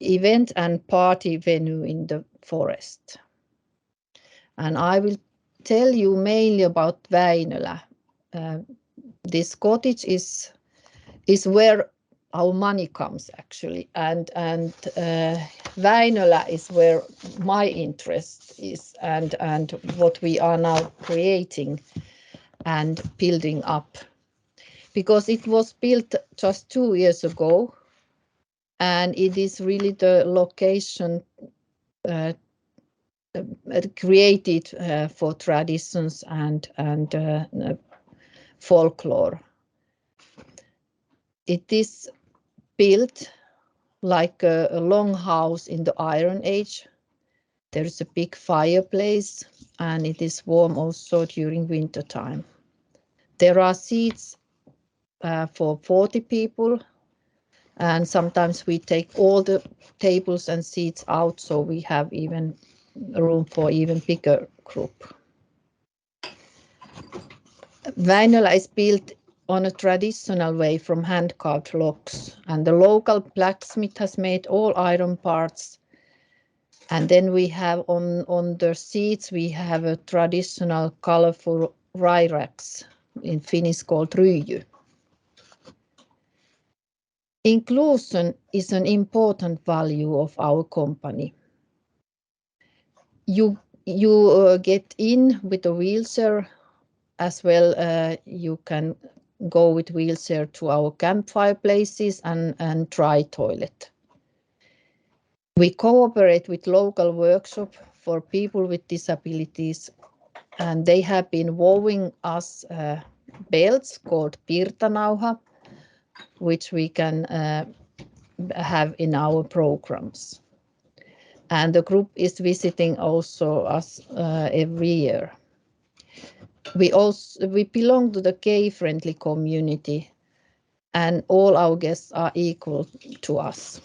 event and party venue in the forest. And I will tell you mainly about Väinölä. This cottage is where our money comes actually, and Väinölä is where my interest is, and what we are now creating and building up, because it was built just 2 years ago, and it is really the location created for traditions and folklore. It is built like a long house in the Iron Age. There is a big fireplace, and it is warm also during winter time. There are seats for 40 people, and sometimes we take all the tables and seats out, so we have even room for even bigger group. Väinölä is built on a traditional way from hand-carved logs, and the local blacksmith has made all iron parts. And then we have on the seats, we have a traditional colorful ryracks, in Finnish called ryijy. Inclusion is an important value of our company. You get in with a wheelchair as well. You can go with wheelchair to our campfire places and try toilet. We cooperate with local workshop for people with disabilities, and they have been wowing us belts called pirtanauha, which we can have in our programs. And the group is visiting also us every year. We belong to the gay-friendly community, and all our guests are equal to us.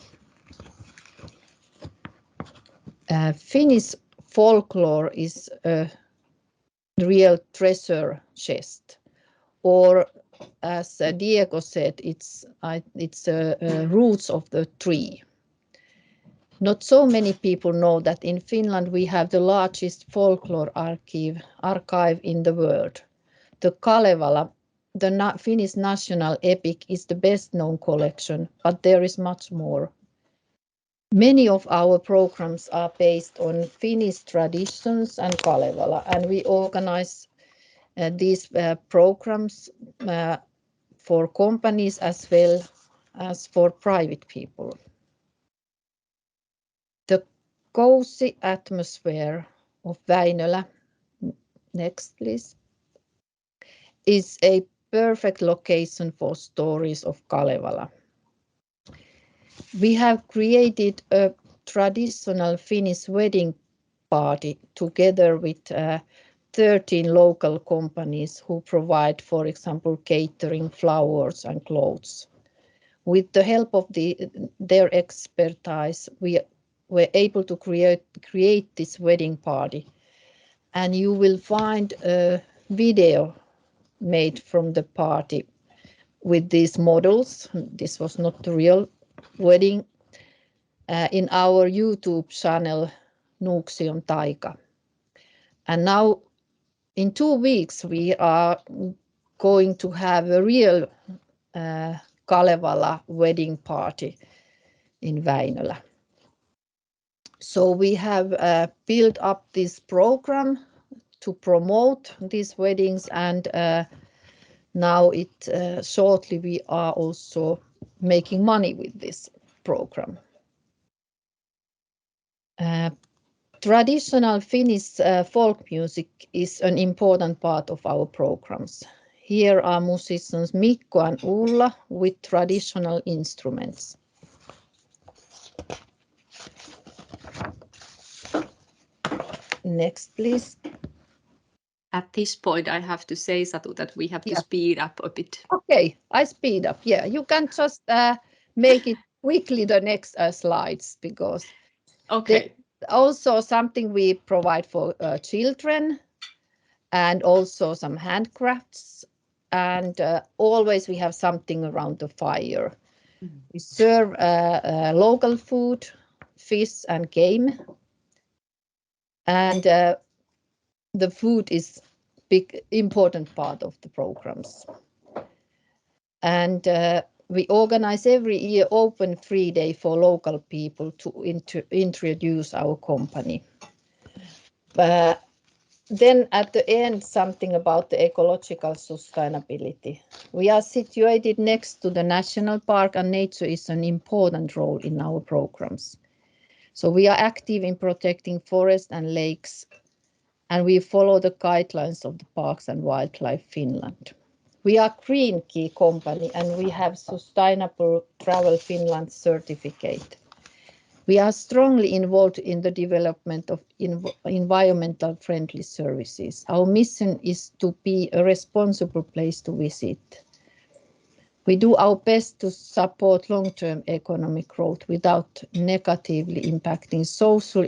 Finnish folklore is a real treasure chest, or as Diego said, it's roots of the tree. Not so many people know that in Finland we have the largest folklore archive in the world. The Kalevala, the Finnish national epic, is the best known collection, but there is much more. Many of our programs are based on Finnish traditions and Kalevala, and we organize these programs for companies as well as for private people. The cozy atmosphere of Väinölä, next please, is a perfect location for stories of Kalevala. We have created a traditional Finnish wedding party together with 13 local companies who provide, for example, catering, flowers and clothes. With the help of their expertise, we were able to create this wedding party, and you will find a video made from the party with these models. This was not the real wedding, in our YouTube channel, Nuuksio Taika. And now in 2 weeks, we are going to have a real Kalevala wedding party in Väinölä. So we have built up this program to promote these weddings, and now shortly we are also making money with this program. Traditional Finnish folk music is an important part of our programs. Here are musicians Mikko and Ulla with traditional instruments. Next, please. At this point, I have to say, Satu, that we have to speed up a bit. Okay, I speed up. Yeah, you can just make it quickly the next slides, because also something we provide for children, and also some handcrafts, and always we have something around the fire. We serve local food, fish and game, and the food is big important part of the programs. And we organize every year open free day for local people to introduce our company. Then at the end, something about the ecological sustainability. We are situated next to the national park, and nature is an important role in our programs. So we are active in protecting forests and lakes, and we follow the guidelines of the Parks and Wildlife Finland. We are Green Key company, and we have Sustainable Travel Finland certificate. We are strongly involved in the development of environmental friendly services. Our mission is to be a responsible place to visit. We do our best to support long-term economic growth without negatively impacting social,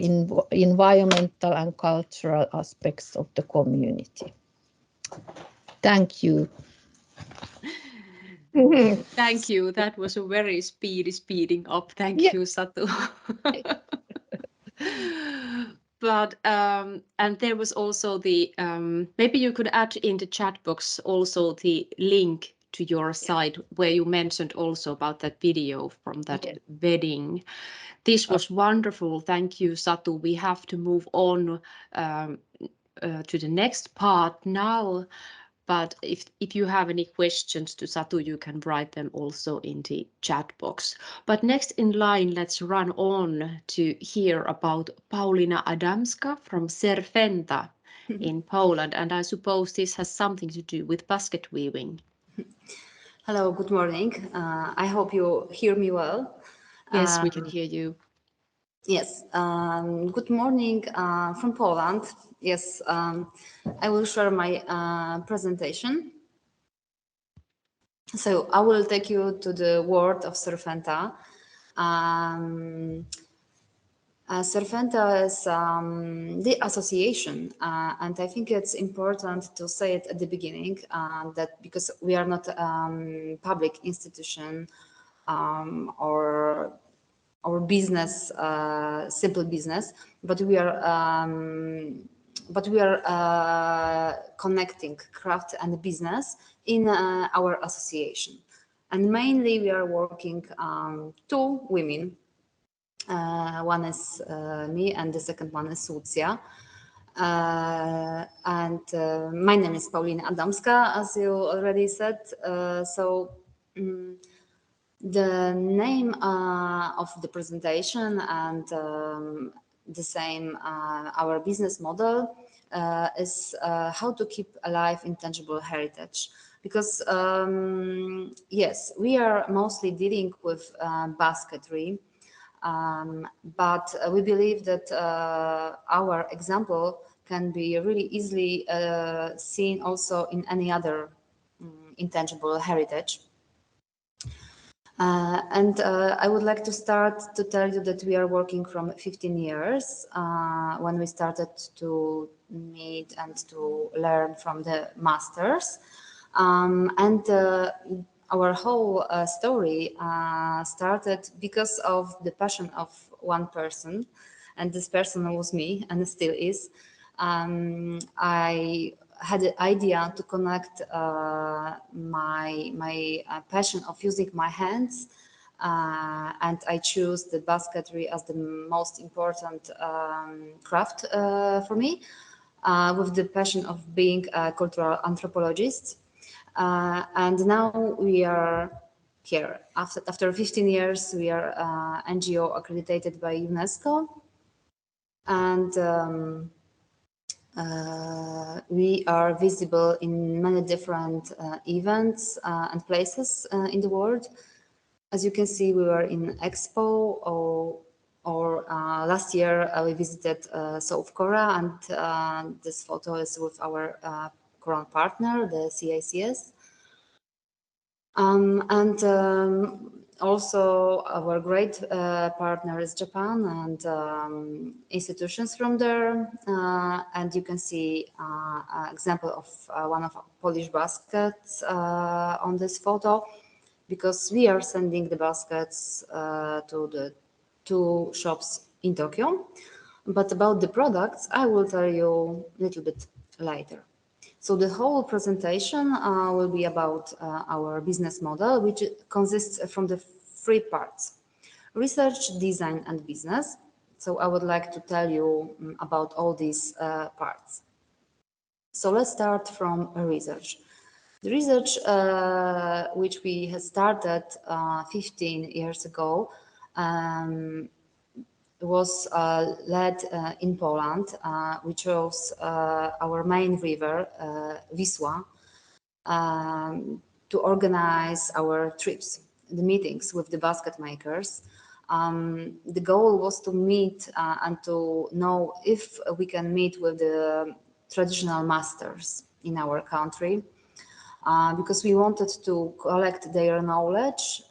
environmental and cultural aspects of the community. Thank you. Thank you. That was a very speeding up. Thank you, Satu. But and there was also the maybe you could add in the chat box also the link to your site where you mentioned also about that video from that wedding. This was wonderful. Thank you, Satu. We have to move on to the next part now. But if you have any questions to Satu, you can write them also in the chat box. But next in line, let's run on to hear about Paulina Adamska from Serfenta in Poland. And I suppose this has something to do with basket weaving. Hello, good morning. I hope you hear me well. Yes, we can hear you. Yes, good morning from Poland. Yes, I will share my presentation. So I will take you to the world of Serfenta. Serfenta is the association, and I think it's important to say it at the beginning that because we are not public institution or business, simple business, but we are connecting craft and business in our association, and mainly we are working 2 women. One is me, and the second one is Łucja. And my name is Paulina Adamska, as you already said. The name of the presentation and the same our business model is how to keep alive intangible heritage. Because yes, we are mostly dealing with basketry, but we believe that our example can be really easily seen also in any other intangible heritage. And I would like to start to tell you that we are working from 15 years when we started to meet and to learn from the masters. Our whole story started because of the passion of one person, and this person was me, and still is. I had the idea to connect my passion of using my hands, and I choose the basketry as the most important craft for me, with the passion of being a cultural anthropologist. And now we are here. After 15 years, we are NGO accredited by UNESCO, and we are visible in many different events and places in the world. As you can see, we were in Expo, or last year we visited South Korea, and this photo is with our Korean partner, the CICS. Also our great partner is Japan, and institutions from there. And you can see an example of one of our Polish baskets on this photo, because we are sending the baskets to the 2 shops in Tokyo. But about the products, I will tell you a little bit later. So the whole presentation will be about our business model, which consists from the 3 parts: research, design, and business. So I would like to tell you about all these parts. So let's start from research. The research which we had started 15 years ago was led in Poland. We chose our main river, Wisła, to organize our trips, the meetings with the basket makers. The goal was to meet and to know if we can meet with the traditional masters in our country, because we wanted to collect their knowledge,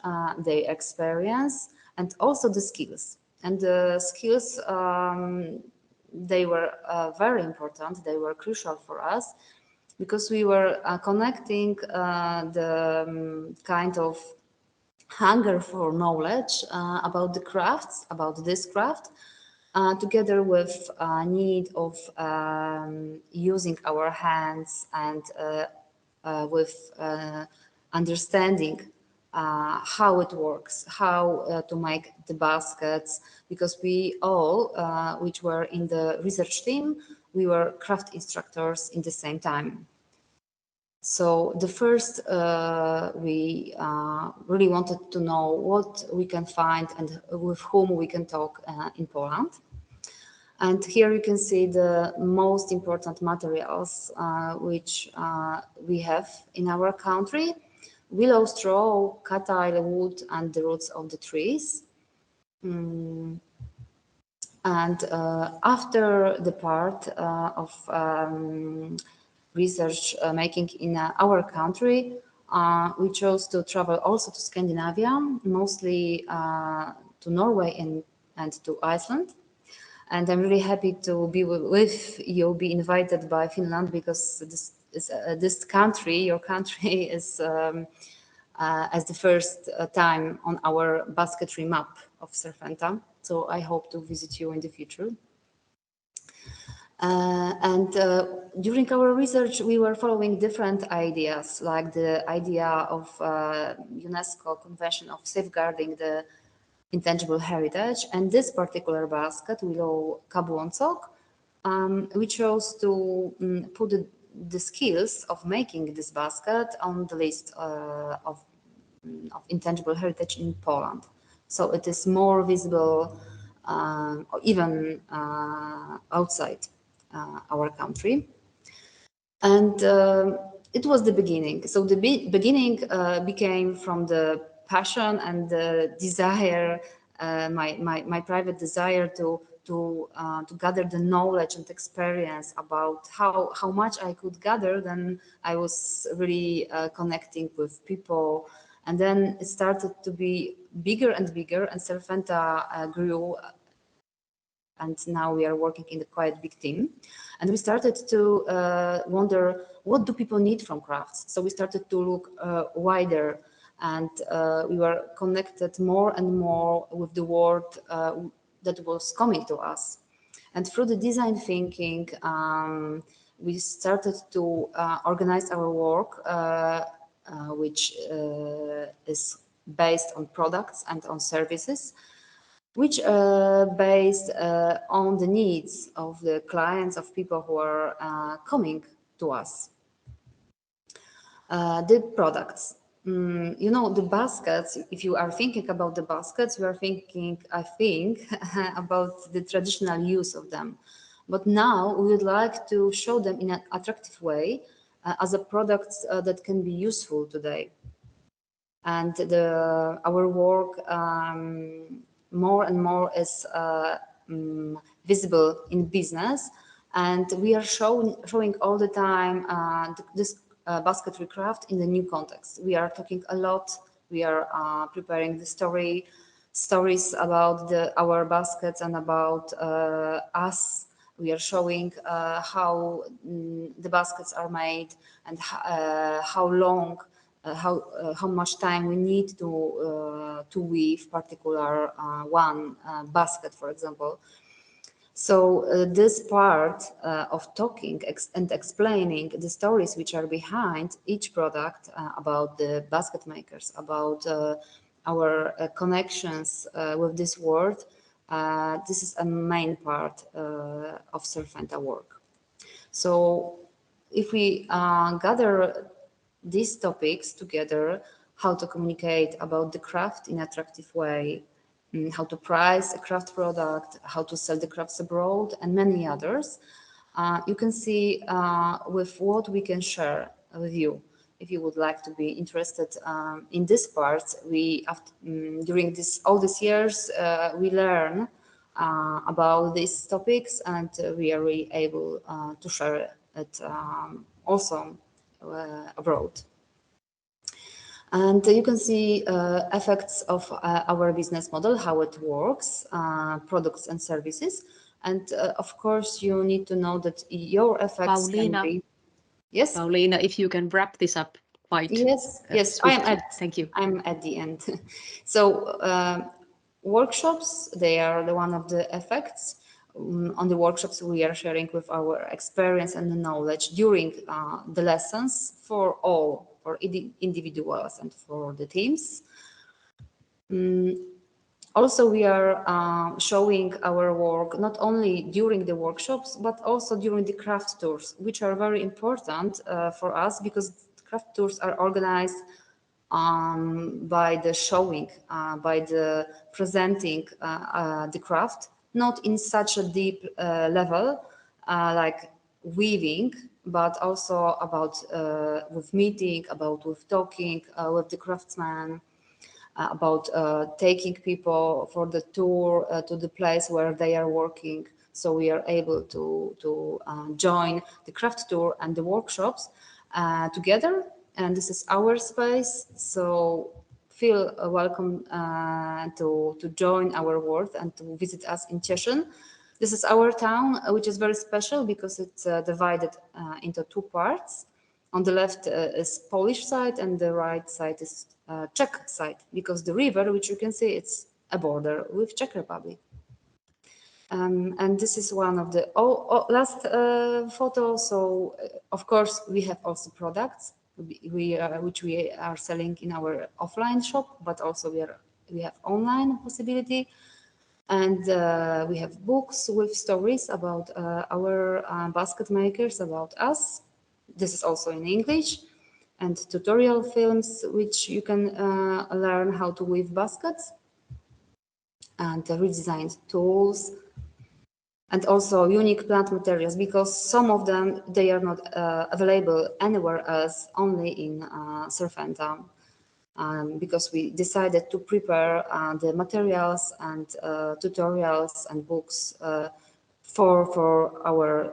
their experience, and also the skills. And the skills, they were very important. They were crucial for us, because we were connecting the kind of hunger for knowledge about the crafts, about this craft, together with need of using our hands, and with understanding how it works, how to make the baskets, because we all, which were in the research team, we were craft instructors in the same time. So the first, we really wanted to know what we can find and with whom we can talk in Poland. And here you can see the most important materials which we have in our country: willow straw, Kraatari wood, and the roots of the trees. And after the part of research making in our country, we chose to travel also to Scandinavia, mostly to Norway and to Iceland. And I'm really happy to be with you, be invited by Finland, because this country, your country, is as the first time on our basketry map of Serfenta. So I hope to visit you in the future. During our research, we were following different ideas, like the idea of UNESCO Convention of Safeguarding the Intangible Heritage, and this particular basket, willow kabłącok, we chose to put the skills of making this basket on the list of intangible heritage in Poland. So it is more visible even outside our country. And it was the beginning. So the beginning became from the passion and the desire, my private desire to gather the knowledge and experience about how much I could gather. Then I was really connecting with people, and then it started to be bigger and bigger, and Serfenta grew, and now we are working in a quite big team. And we started to wonder, what do people need from crafts? So we started to look wider, and we were connected more and more with the world that was coming to us. And through the design thinking, we started to organize our work, which is based on products and on services, which are based on the needs of the clients, of people who are coming to us. The products. You know, the baskets, if you are thinking about the baskets, you are thinking, I think, about the traditional use of them. But now we would like to show them in an attractive way as a product that can be useful today. And our work more and more is visible in business. And we are showing all the time this basketry craft in the new context. We are talking a lot. We are preparing the stories about our baskets and about us. We are showing how the baskets are made and how long, how much time we need to weave particular one basket, for example. So this part of talking and explaining the stories which are behind each product, about the basket makers, about our connections with this world, this is a main part of Serfenta work. So if we gather these topics together, how to communicate about the craft in an attractive way, how to price a craft product, how to sell the crafts abroad, and many others, you can see with what we can share with you. If you would like to be interested in this part, during all these years, we learn about these topics, and we are really able to share it also abroad. And you can see effects of our business model, how it works, products and services. And of course, you need to know that your effects Pauliina, can be... Yes? Pauliina, if you can wrap this up quite Yes, swiftly. Thank you. I'm at the end. So workshops, they are one of the effects. On the workshops, we are sharing with our experience and the knowledge during the lessons for all, for individuals and for the teams. Also, we are showing our work not only during the workshops, but also during the craft tours, which are very important for us, because craft tours are organized by the showing, by the presenting the craft, not in such a deep level like weaving, but also about with meeting, with talking with the craftsman, about taking people for the tour to the place where they are working. So we are able to join the craft tour and the workshops together. And this is our space. So feel welcome to join our work and to visit us in Cieszyn. This is our town, which is very special because it's divided into two parts. On the left is Polish side, and the right side is Czech side, because the river, which you can see, it's a border with Czech Republic. And this is one of the last photos. So of course we have also products which we are selling in our offline shop, but also we have online possibility. And we have books with stories about our basket makers, about us. This is also in English, and tutorial films, which you can learn how to weave baskets, and redesigned tools, and also unique plant materials, because some of them, they are not available anywhere else, only in Serfenta. Because we decided to prepare the materials and tutorials and books for our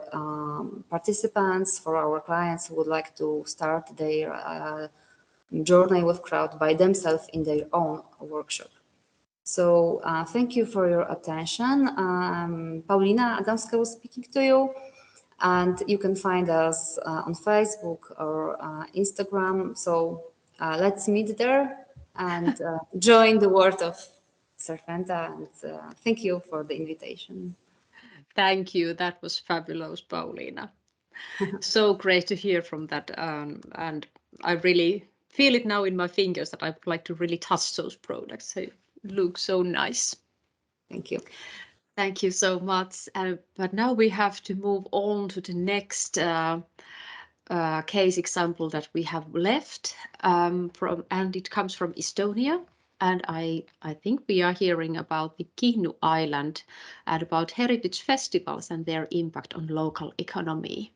participants, for our clients who would like to start their journey with craft by themselves in their own workshop. So thank you for your attention. Pauliina Adamska was speaking to you, and you can find us on Facebook or Instagram. So let's meet there and join the world of Serfenta, and thank you for the invitation. Thank you. That was fabulous, Pauliina. So great to hear from that. And I really feel it now in my fingers that I would like to really touch those products. They look so nice. Thank you. Thank you so much. But now we have to move on to the next case example that we have left and it comes from Estonia. And I think we are hearing about the Kihnu island and about heritage festivals and their impact on local economy.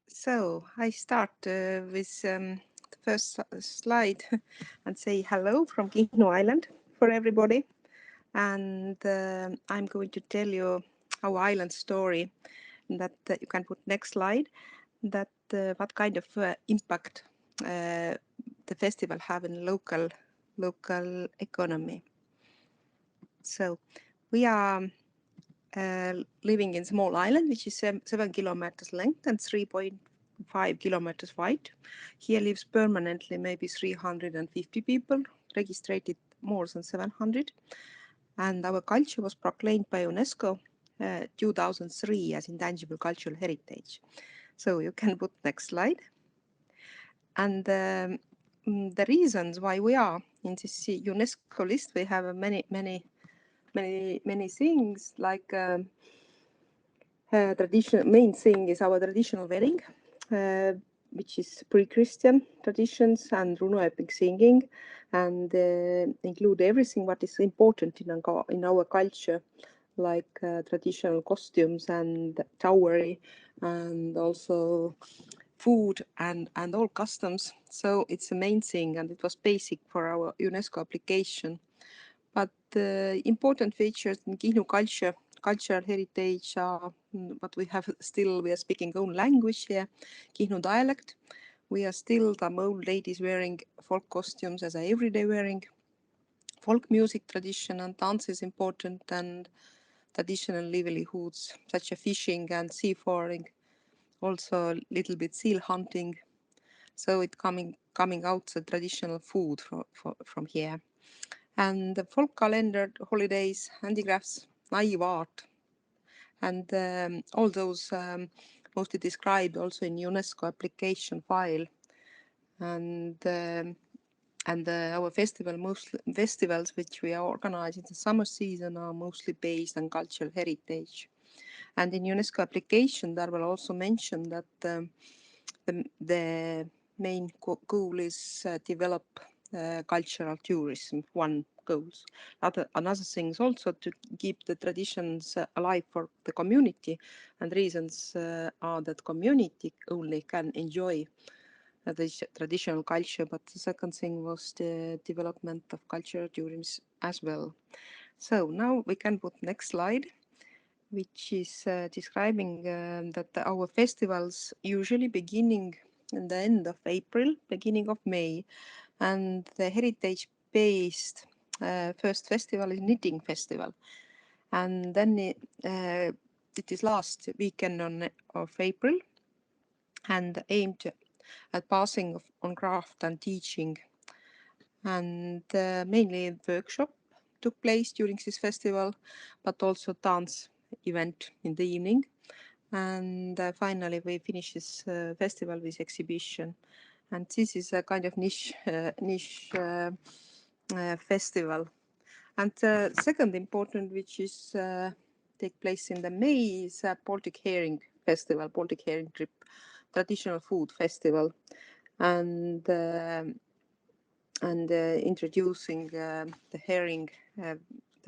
So I start with the first slide and say hello from Kihnu Island for everybody. And I'm going to tell you our island story that you can put next slide, that what kind of impact the festival have in local economy. So we are living in small island, which is 7 kilometers length and 3.5 kilometers wide. Here lives permanently maybe 350 people, registered more than 700. And our culture was proclaimed by UNESCO 2003 as intangible cultural heritage. So you can put next slide. And the reasons why we are in this UNESCO list, we have many things, like main thing is our traditional wedding, which is pre-Christian traditions, and Runo-epic singing, and include everything what is important in our culture, like traditional costumes and dowry, and also food and all customs. So it's the main thing, and it was basic for our UNESCO application. But important features in Kihnu cultural heritage are what we have still. We are speaking own language here, Kihnu dialect. We are still the old ladies wearing folk costumes as a everyday wearing. Folk music tradition and dance is important, and traditional livelihoods such as fishing and seafaring, also a little bit seal hunting. So it coming out the traditional food from here. And the folk calendar, holidays, handicrafts, naive art, and all those mostly described also in UNESCO application file. And our festivals which we are organizing in the summer season are mostly based on cultural heritage. And in UNESCO application, there will also mention that the main goal is develop cultural tourism, one goals. Another thing is also to keep the traditions alive for the community, and reasons are that community only can enjoy the traditional culture, but the second thing was the development of cultural tourism as well. So now we can put next slide, which is describing that our festivals usually beginning in the end of April, beginning of May, and the heritage-based first festival is Knitting Festival, and then it is last weekend of April, and aimed at passing on craft and teaching, and mainly workshop took place during this festival, but also dance event in the evening. And finally we finish this festival with exhibition, and this is a kind of niche festival. And the second important, which is take place in the May, is a Baltic Herring Festival, Baltic Herring Trip, traditional food festival, and introducing the herring, the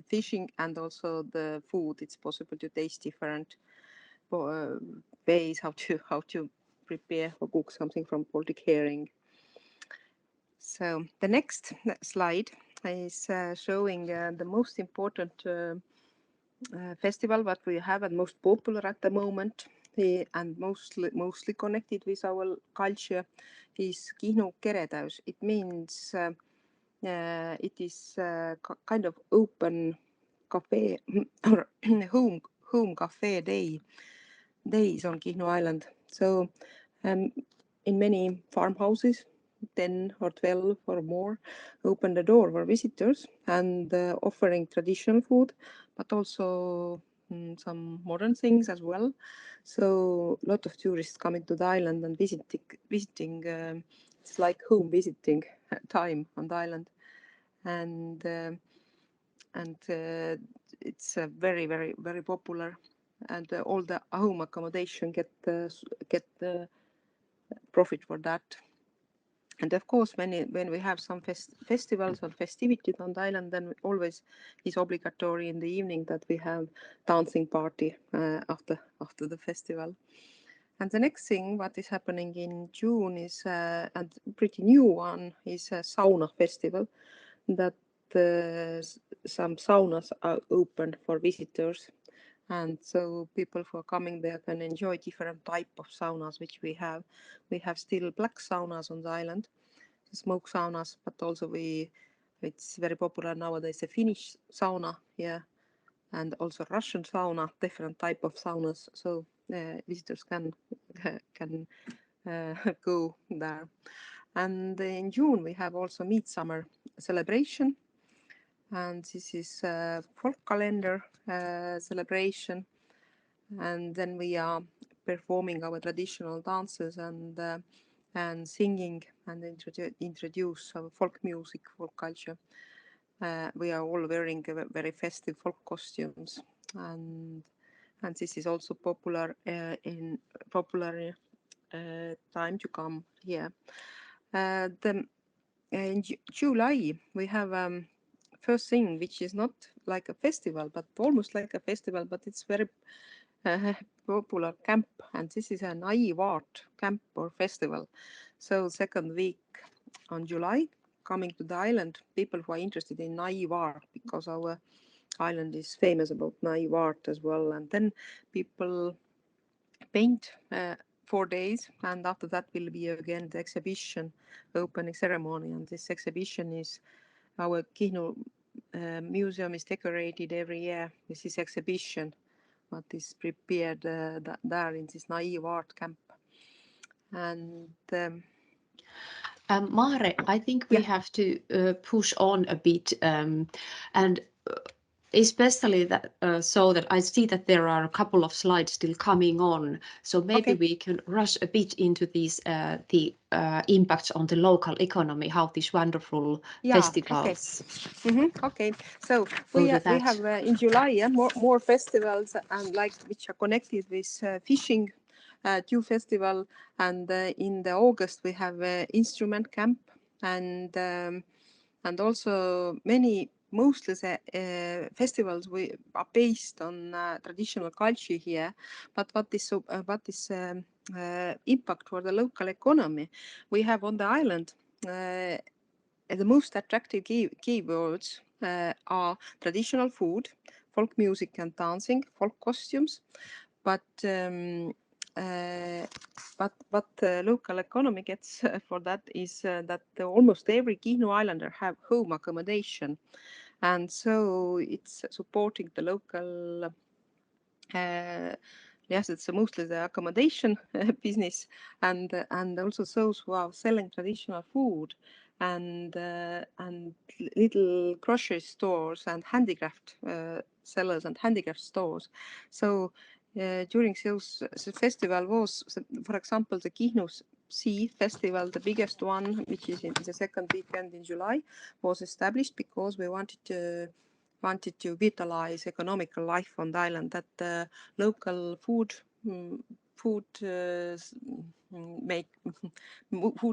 fishing, and also the food. It's possible to taste different ways how to prepare or cook something from Baltic herring. So the next slide is showing the most important festival what we have and most popular at the moment, and mostly connected with our culture, is Kihnu keretäus. It means it is kind of open cafe or home cafe days on Kihnu Island. So in many farmhouses 10 or 12 or more, open the door for visitors and offering traditional food, but also some modern things as well. So a lot of tourists coming to the island and visiting. It's like home visiting time on the island, and it's very, very, very popular. And all the home accommodation get profit for that. And of course, when we have some festivals or festivities on the island, then always is obligatory in the evening that we have dancing party after the festival. And the next thing what is happening in June is and pretty new one is a sauna festival, that some saunas are open for visitors. And so people who are coming there can enjoy different type of saunas which we have. We have still black saunas on the island, smoke saunas, but also it's very popular nowadays a Finnish sauna, yeah, and also Russian sauna, different type of saunas. So visitors can go there. And in June we have also midsummer celebration, and this is a folk calendar celebration. And then we are performing our traditional dances and singing and introduce our folk music, folk culture. We are all wearing very festive folk costumes, and this is also popular in time to come here. In July we have first thing, which is not like a festival but almost like a festival, but it's very popular camp, and this is a naive art camp or festival. So second week on July, coming to the island, people who are interested in naive art, because our island is famous about naive art as well. And then people paint 4 days, and after that will be again the exhibition opening ceremony. And this exhibition is our Kihnu museum is decorated every year with this exhibition what is prepared there in this naive art camp. And Mare, I think we have to push on a bit, and especially that so that I see that there are a couple of slides still coming on. So maybe we can rush a bit into these the impacts on the local economy, how these wonderful festivals. Okay, so we have in July more festivals and like which are connected with fishing. 2 festival, and in the August we have instrument camp, and also mostly the festivals we are based on traditional culture here. But what is impact for the local economy? We have on the island the most attractive keywords are traditional food, folk music and dancing, folk costumes, but what the local economy gets for that is that almost every Kihnu islander have home accommodation, and so it's supporting the local yes, it's mostly the accommodation business, and also those who are selling traditional food and little grocery stores and handicraft sellers and handicraft stores. So during those, the festival was, for example, the Kihnu Sea Festival, the biggest one, which is in the second weekend in July, was established because we wanted to vitalize economical life on the island, that local food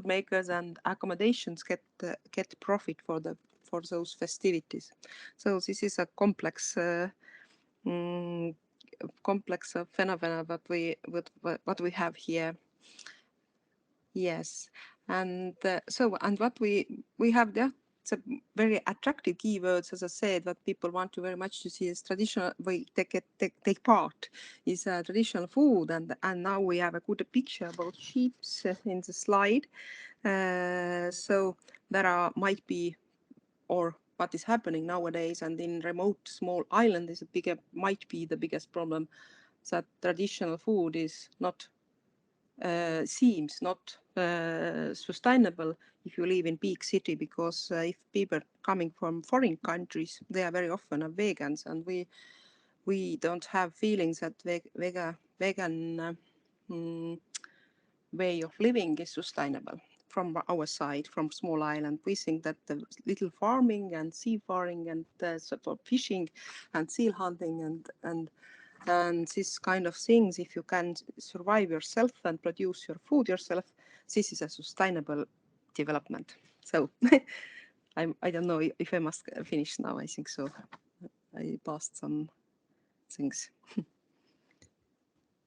makers and accommodations get profit for those festivities. So this is a complex phenomena what we have here. Yes, and what we have there. It's a very attractive keywords, as I said, that people want to very much to see is traditional. We take part is traditional food, and now we have a good picture about sheep in the slide. So there might be, or what is happening nowadays, and in remote small island is might be the biggest problem, that traditional food is not seems not sustainable if you live in big city, because if people coming from foreign countries, they are very often vegans, and we don't have feelings that vegan way of living is sustainable from our side, from small island. We think that the little farming and sea farming and fishing and seal hunting and this kind of things, if you can survive yourself and produce your food yourself, this is a sustainable development. So I don't know if I must finish now. I think so. I passed some things.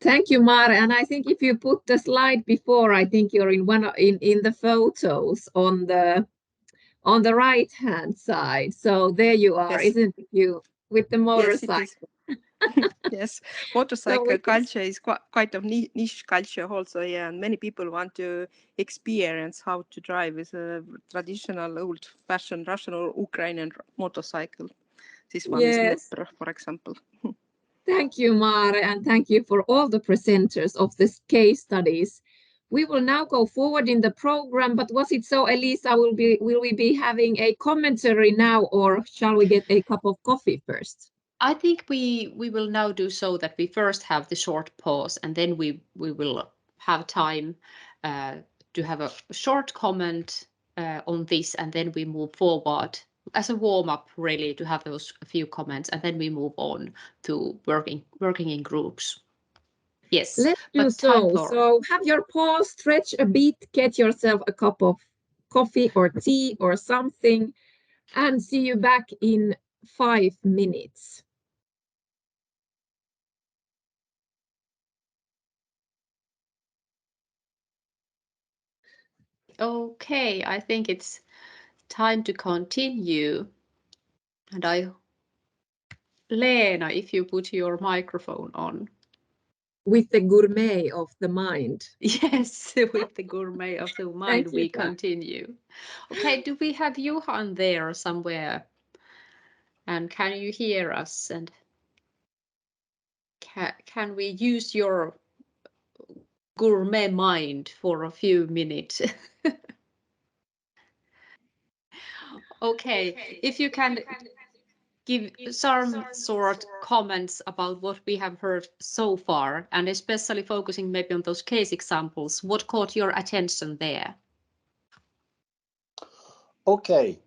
Thank you, Mare. And I think if you put the slide before, I think you're in the photos on the right hand side. So there you are, Yes. isn't it, you with the motorcycle? Yes, yes, motorcycle culture is quite a niche culture also, yeah, and many people want to experience how to drive with a traditional old-fashioned Russian or Ukrainian motorcycle. This one is Mopr, for example. Thank you, Mare, and thank you for all the presenters of this case studies. We will now go forward in the program, but was it so, Elisa, will we be having a commentary now, or shall we get a cup of coffee first? I think we will now do so that we first have the short pause, and then we will have time to have a short comment on this, and then we move forward as a warm-up, really, to have those few comments, and then we move on to working in groups. Yes, let's do so. So have your pause, stretch a bit, get yourself a cup of coffee or tea or something, and see you back in 5 minutes. Okay, I think it's time to continue. And Leena, if you put your microphone on. With the gourmet of the mind. Yes, with the gourmet of the mind, we continue. Okay, do we have Johan there somewhere? And can you hear us? And can we use your gourmet mind for a few minutes? Okay, if you can give some sort comments about what we have heard so far, and especially focusing maybe on those case examples, what caught your attention there? Okay,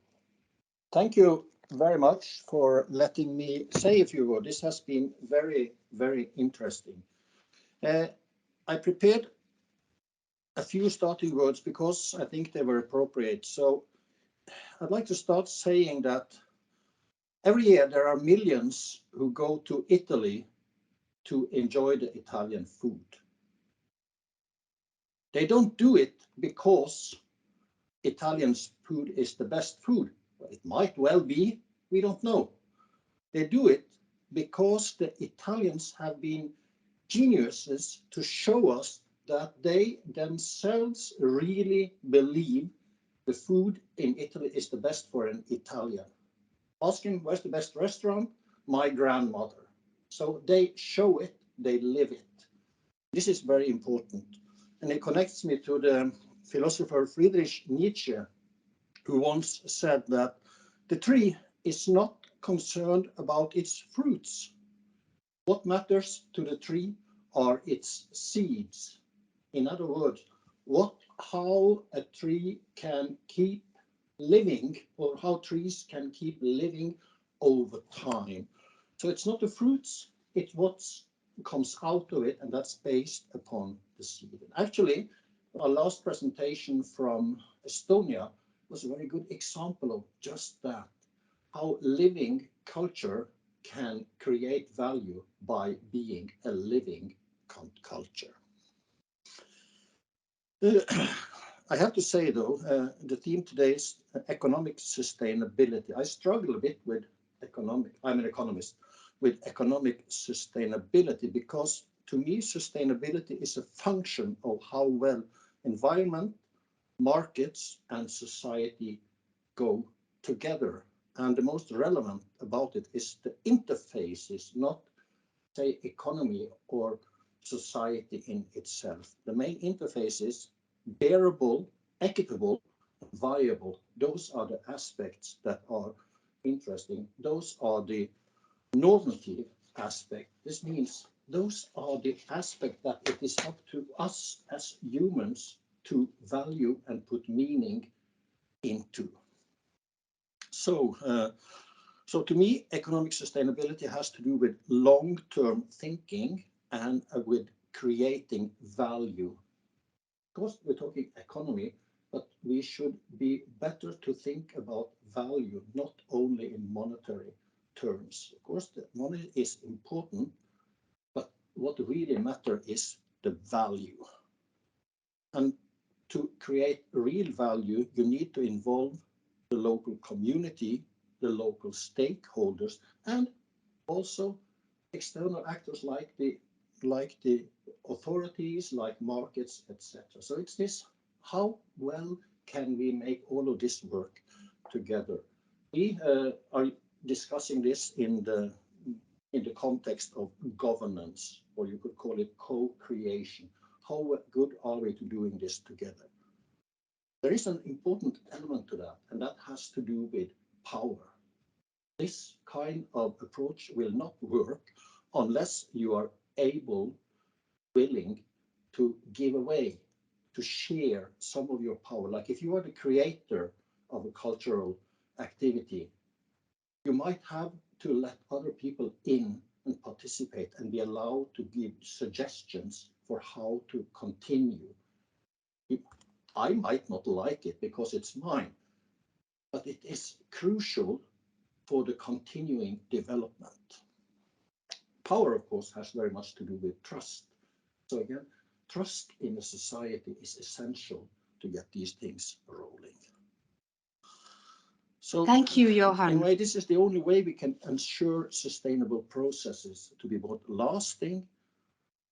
thank you very much for letting me say a few words. This has been very, very interesting. I prepared a few starting words because I think they were appropriate. So I'd like to start saying that every year there are millions who go to Italy to enjoy the Italian food. They don't do it because Italian food is the best food. Well, it might well be, we don't know. They do it because the Italians have been geniuses to show us that they themselves really believe the food in Italy is the best for an Italian. Ask him, where's the best restaurant? My grandmother. So they show it, they live it. This is very important. And it connects me to the philosopher Friedrich Nietzsche, who once said that the tree is not concerned about its fruits. What matters to the tree are its seeds. In other words, how a tree can keep living, or how trees can keep living over time. So it's not the fruits, it's what comes out of it, and that's based upon the seed. And actually, our last presentation from Estonia was a very good example of just that, how living culture can create value by being a living culture. I have to say, though, the theme today is economic sustainability. I struggle a bit with I'm an economist, with economic sustainability, because to me, sustainability is a function of how well environment, markets, and society go together. And the most relevant about it is the interfaces, not say economy or society in itself. The main interface is bearable, equitable, viable. Those are the aspects that are interesting. Those are the normative aspect. This means those are the aspects that it is up to us as humans to value and put meaning into. So to me, economic sustainability has to do with long-term thinking and with creating value. Of course, we're talking economy, but we should be better to think about value, not only in monetary terms. Of course, the money is important, but what really matters is the value. And to create real value, you need to involve the local community, the local stakeholders, and also external actors like the authorities, like markets, etc. So it's this: how well can we make all of this work together? We are discussing this in the context of governance, or you could call it co-creation. How good are we to doing this together? There is an important element to that, and that has to do with power. This kind of approach will not work unless you are willing to give away, to share some of your power. Like if you are the creator of a cultural activity, you might have to let other people in and participate and be allowed to give suggestions for how to continue. I might not like it because it's mine, but it is crucial for the continuing development. Power, of course, has very much to do with trust. So again, trust in a society is essential to get these things rolling. So thank you, Johan. Anyway, this is the only way we can ensure sustainable processes to be both lasting,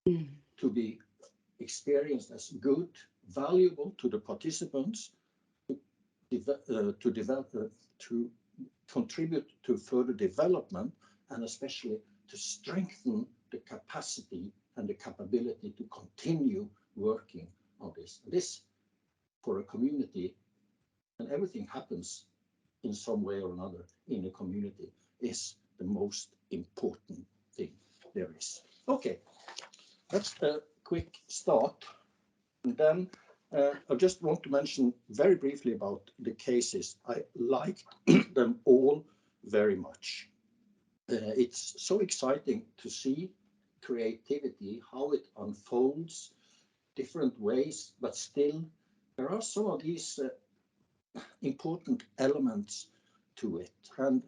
to be experienced as good, valuable to the participants, to contribute to further development, and especially to strengthen the capacity and the capability to continue working on this. This, for a community, and everything happens in some way or another in a community, is the most important thing there is. Okay, that's a quick start. And then I just want to mention very briefly about the cases. I liked them all very much. It's so exciting to see creativity, how it unfolds different ways, but still there are some of these important elements to it. And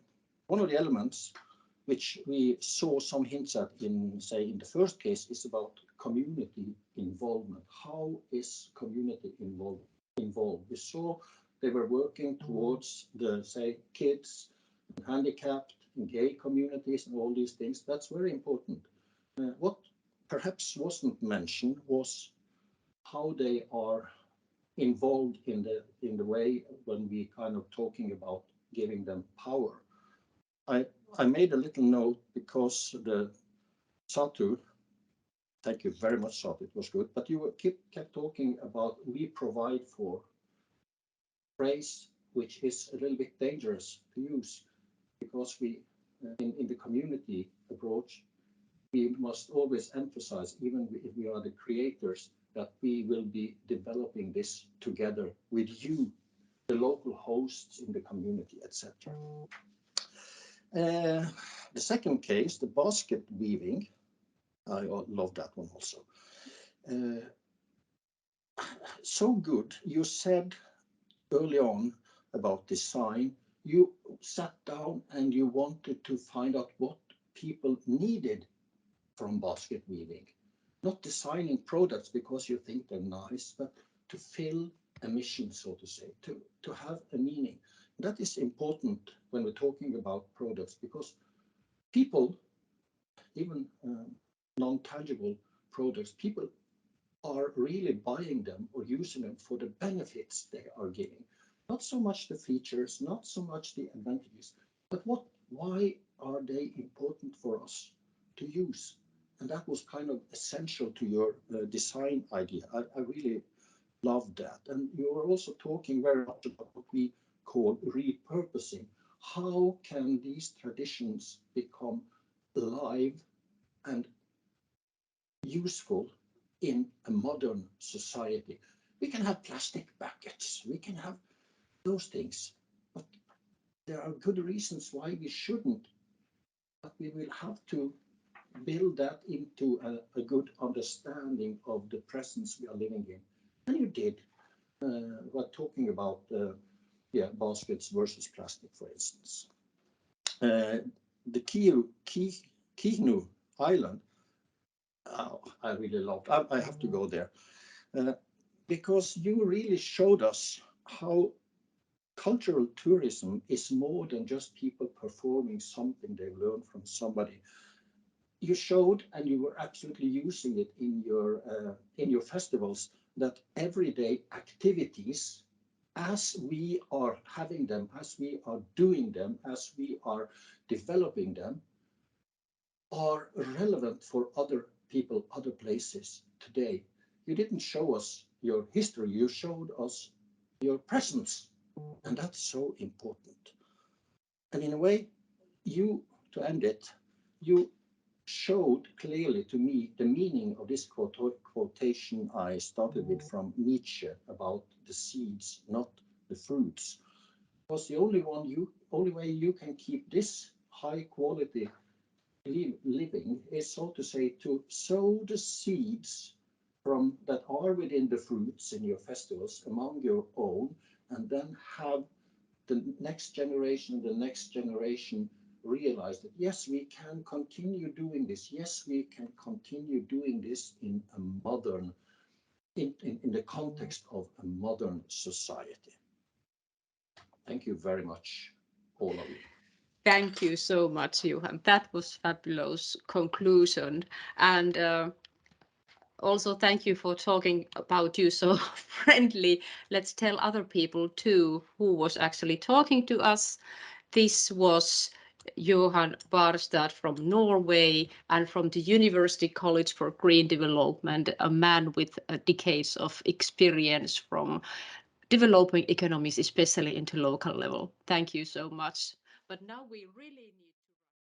one of the elements which we saw some hints at in the first case is about community involvement. How is community involved? We saw they were working towards the kids, handicapped, gay communities, and all these things. That's very important. What perhaps wasn't mentioned was how they are involved in the way when we kind of talking about giving them power. I made a little note because the Satu, thank you very much, Satu, it was good, but you kept talking about we provide for, phrase which is a little bit dangerous to use, because we in the community approach, we must always emphasize, even if we are the creators, that we will be developing this together with you, the local hosts in the community, etc. The second case, the basket weaving, I love that one also. So good. You said early on about design, you sat down and you wanted to find out what people needed from basket weaving. Not designing products because you think they're nice, but to fill a mission, so to say, to have a meaning. That is important when we're talking about products, because people, even non-tangible products, people are really buying them or using them for the benefits they are giving. Not so much the features, not so much the advantages, but why are they important for us to use? And that was kind of essential to your design idea. I really loved that. And you were also talking very much about what we call repurposing. How can these traditions become alive and useful in a modern society? We can have plastic buckets, we can have those things, but there are good reasons why we shouldn't. But we will have to build that into a good understanding of the presence we are living in. And you did, while talking about baskets versus plastic, for instance. The Kihnu island, I really loved. I have to go there because you really showed us how cultural tourism is more than just people performing something they learned from somebody. You showed, and you were absolutely using it in your festivals, that everyday activities, as we are having them, as we are doing them, as we are developing them, are relevant for other people, other places today. You didn't show us your history, you showed us your presence, and that's so important. And in a way, to end it, you showed clearly to me the meaning of this quotation I started with from Nietzsche about the seeds, not the fruits. Because the only way you can keep this high quality living is, so to say, to sow the seeds that are within the fruits in your festivals among your own, and then have the next generation realize that yes, we can continue doing this. Yes, we can continue doing this in a modern, in the context of a modern society. Thank you very much, all of you. Thank you so much, Johan. That was fabulous conclusion. And also thank you for talking about you so friendly. Let's tell other people too who was actually talking to us. This was Johan Barstad from Norway and from the University College for Green Development, a man with decades of experience from developing economies, especially into local level. Thank you so much. But now we really need